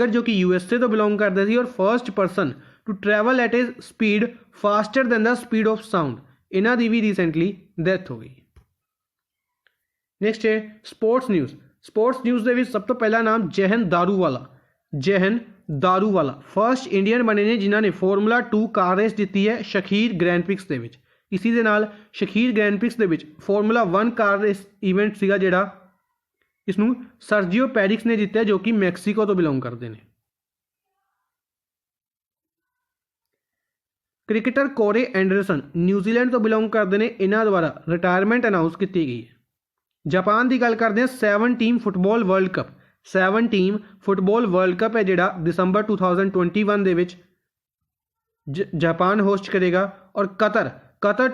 ਜੋ ਕਿ USA ਤੋਂ ਬਿਲੋਂਗ ਕਰਦੇ ਸੀ ਔਰ first person to travel at a speed faster than the speed of sound, ਇਹਨਾਂ ਦੀ ਵੀ ਰੀਸੈਂਟਲੀ ਡੈਥ ਹੋ ਗਈ। ਨੈਕਸਟ ਹੈ ਸਪੋਰਟਸ ਨਿਊਜ਼ ਦੇ ਵਿੱਚ ਸਭ ਤੋਂ ਪਹਿਲਾ ਨਾਮ ਜੈਹਨ ਦਾਰੂਵਾਲਾ ਫਰਸਟ ਇੰਡੀਅਨ ਬਣੇ ਨੇ ਜਿਨ੍ਹਾਂ ਨੇ ਫਾਰਮੂਲਾ 2 ਕਾਰ ਰੇਸ ਜਿੱਤੀ ਹੈ ਸ਼ਖੀਰ ਗ੍ਰੈਂਡ ਪ੍ਰਿਕਸ ਦੇ ਵਿੱਚ। ਇਸੀ ਦੇ ਨਾਲ ਸ਼ਖੀਰ ਗ੍ਰੈਂਡ ਪ੍ਰਿਕਸ ਦੇ ਵਿੱਚ ਫਾਰਮੂਲਾ 1 ਕਾਰ ਰੇਸ ਇਵੈਂਟ ਸੀਗਾ ਜਿਹੜਾ ਇਸ ਨੂੰ ਸਰਜੀਓ ਪੈਰਿਕਸ ਨੇ ਜਿੱਤਿਆ ਜੋ ਕਿ ਮੈਕਸੀਕੋ ਤੋਂ ਬਿਲੋਂਗ ਕਰਦੇ ਨੇ। ਕ੍ਰਿਕਟਰ ਕੋਰੇ ਐਂਡਰਸਨ ਨਿਊਜ਼ੀਲੈਂਡ ਤੋਂ ਬਿਲੋਂਗ ਕਰਦੇ ਨੇ, ਇਹਨਾਂ ਦੁਆਰਾ ਰਿਟਾਇਰਮੈਂਟ ਅਨਾਊਂਸ ਕੀਤੀ ਗਈ ਹੈ। ਜਾਪਾਨ ਦੀ ਗੱਲ ਕਰਦੇ ਹਾਂ, 7 ਟੀਮ ਫੁੱਟਬਾਲ ਵਰਲਡ ਕੱਪ ਹੈ ਜਿਹੜਾ ਦਸੰਬਰ 2021 ਦੇ ਵਿੱਚ ਜਾਪਾਨ ਹੋਸਟ ਕਰੇਗਾ ਔਰ ਕਤਰ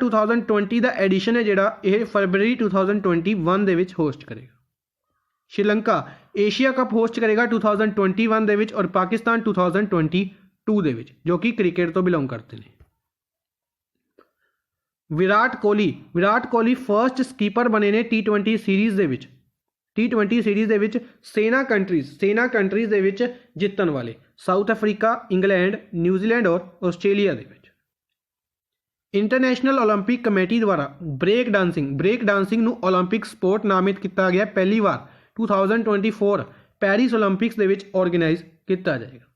2020 ਦਾ ਐਡੀਸ਼ਨ ਹੈ ਜਿਹੜਾ ਇਹ ਫਰਵਰੀ 2021 ਦੇ ਵਿੱਚ ਹੋਸਟ ਕਰੇਗਾ। ਸ਼੍ਰੀਲੰਕਾ ਏਸ਼ੀਆ ਕੱਪ ਹੋਸਟ ਕਰੇਗਾ 2021 ਦੇ ਵਿੱਚ ਔਰ ਪਾਕਿਸਤਾਨ 2022 ਦੇ ਵਿੱਚ ਜੋ ਕਿ ਕ੍ਰਿਕਟ ਤੋਂ ਬਿਲੋਂਗ ਕਰਦੇ ਨੇ। ਵਿਰਾਟ ਕੋਹਲੀ ਫਰਸਟ ਸਕੀਪਰ ਬਣੇ ਨੇ T20 ਸੀਰੀਜ਼ ਦੇ ਵਿੱਚ ਸੇਨਾ ਕੰਟਰੀਜ਼ ਦੇ ਵਿੱਚ ਜਿੱਤਣ ਵਾਲੇ, ਸਾਊਥ ਅਫਰੀਕਾ, ਇੰਗਲੈਂਡ, ਨਿਊਜ਼ੀਲੈਂਡ ਔਰ ਆਸਟ੍ਰੇਲੀਆ ਦੇ ਵਿੱਚ। ਇੰਟਰਨੈਸ਼ਨਲ ਓਲੰਪਿਕ ਕਮੇਟੀ ਦੁਆਰਾ ਬ੍ਰੇਕ ਡਾਂਸਿੰਗ ਨੂੰ ਓਲੰਪਿਕ ਸਪੋਰਟ ਨਾਮਿਤ ਕੀਤਾ ਗਿਆ ਪਹਿਲੀ ਵਾਰ 2024 ਪੈਰਿਸ ਓਲੰਪਿਕਸ ਦੇ ਵਿੱਚ ਆਰਗੇਨਾਈਜ਼ ਕੀਤਾ ਜਾਏਗਾ।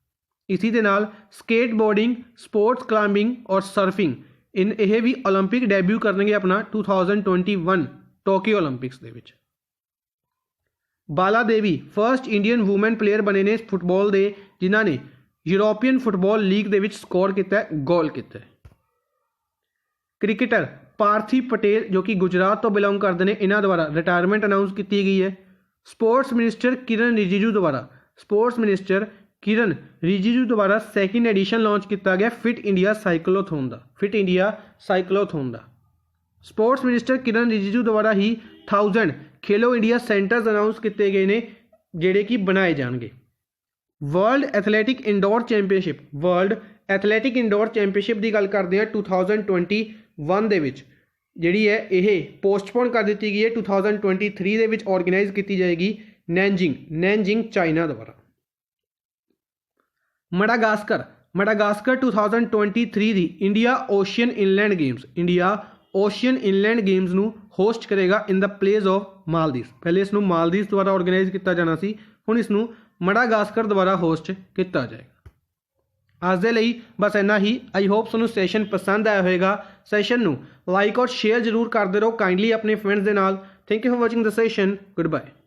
ਇਸੀ ਦੇ ਨਾਲ ਸਕੇਟਬੋਰਡਿੰਗ, ਸਪੋਰਟਸ ਕਲਾਈਮਿੰਗ ਔਰ ਸਰਫਿੰਗ ਇਹ ਵੀ ਓਲੰਪਿਕ ਡੈਬਿਊ ਕਰਨਗੇ ਆਪਣਾ 2021 ਟੋਕੀਓ ਓਲੰਪਿਕਸ ਦੇ ਵਿੱਚ। ਬਾਲਾ ਦੇਵੀ ਫਰਸਟ ਇੰਡੀਅਨ ਵੂਮਨ ਪਲੇਅਰ ਬਣੇ ਨੇ ਫੁੱਟਬਾਲ ਦੇ ਜਿਨ੍ਹਾਂ ਨੇ ਯੂਰੋਪੀਅਨ ਫੁੱਟਬਾਲ ਲੀਗ ਦੇ ਵਿੱਚ ਸਕੋਰ ਕੀਤਾ, ਗੋਲ ਕੀਤਾ। ਕ੍ਰਿਕਟਰ ਪਾਰਥਿਵ ਪਟੇਲ ਜੋ ਕਿ ਗੁਜਰਾਤ ਤੋਂ ਬਿਲੋਂਗ ਕਰਦੇ ਨੇ, ਇਹਨਾਂ ਦੁਆਰਾ ਰਿਟਾਇਰਮੈਂਟ ਅਨਾਊਂਸ ਕੀਤੀ ਗਈ ਹੈ। ਸਪੋਰਟਸ ਮਿਨਿਸਟਰ ਕਿਰਨ ਰਿਜੀਜੂ ਦੁਆਰਾ ਸੈਕਿੰਡ ਐਡੀਸ਼ਨ ਲਾਂਚ ਕੀਤਾ ਗਿਆ ਫਿਟ ਇੰਡੀਆ ਸਾਈਕਲੋਥੋਨ ਦਾ। ਸਪੋਰਟਸ ਮਿਨਿਸਟਰ ਕਿਰਨ ਰਿਜੀਜੂ ਦੁਆਰਾ ਹੀ 1000 ਖੇਲੋ ਇੰਡੀਆ ਸੈਂਟਰਸ ਅਨਾਊਂਸ ਕੀਤੇ ਗਏ ਨੇ ਜਿਹੜੇ ਕਿ ਬਣਾਏ ਜਾਣਗੇ। ਵਰਲਡ ਐਥਲੈਟਿਕ ਇੰਡੋਰ ਚੈਂਪੀਅਨਸ਼ਿਪ ਦੀ ਗੱਲ ਕਰਦੇ ਹਾਂ 2021 ਦੇ ਵਿੱਚ ਜਿਹੜੀ ਹੈ ਇਹ ਪੋਸਟਪੋਨ ਕਰ ਦਿੱਤੀ ਗਈ ਹੈ 2023 ਦੇ ਵਿੱਚ ਆਰਗੇਨਾਈਜ਼ ਕੀਤੀ ਜਾਏਗੀ ਨੈਨਜਿੰਗ ਚਾਈਨਾ ਦੁਆਰਾ। ਮਡਾਗਾਸਕਰ 2023 ਦੀ ਇੰਡੀਆ ਓਸ਼ੀਅਨ ਇਨਲੈਂਡ ਗੇਮਸ ਨੂੰ ਹੋਸਟ ਕਰੇਗਾ ਇਨ ਦਾ ਪਲੇਸ ਆਫ ਮਾਲਦੀਵਸ। ਪਹਿਲੇ ਇਸ ਨੂੰ ਮਾਲਦੀਵਸ ਦੁਆਰਾ ਆਰਗੇਨਾਈਜ਼ ਕੀਤਾ ਜਾਣਾ ਸੀ, ਹੁਣ ਇਸ ਨੂੰ ਮਡਾਗਾਸਕਰ ਦੁਆਰਾ ਹੋਸਟ ਕੀਤਾ ਜਾਏਗਾ। ਅੱਜ ਦੇ ਲਈ ਬਸ ਇੰਨਾ ਹੀ। ਆਈ ਹੋਪ ਤੁਹਾਨੂੰ ਸੈਸ਼ਨ ਪਸੰਦ ਆਇਆ ਹੋਵੇਗਾ। ਸੈਸ਼ਨ ਨੂੰ ਲਾਈਕ ਔਰ ਸ਼ੇਅਰ ਜ਼ਰੂਰ ਕਰਦੇ ਰਹੋ ਕਾਈਂਡਲੀ ਆਪਣੇ ਫਰੈਂਡਸ ਦੇ ਨਾਲ। Thank you for watching the session. Good bye.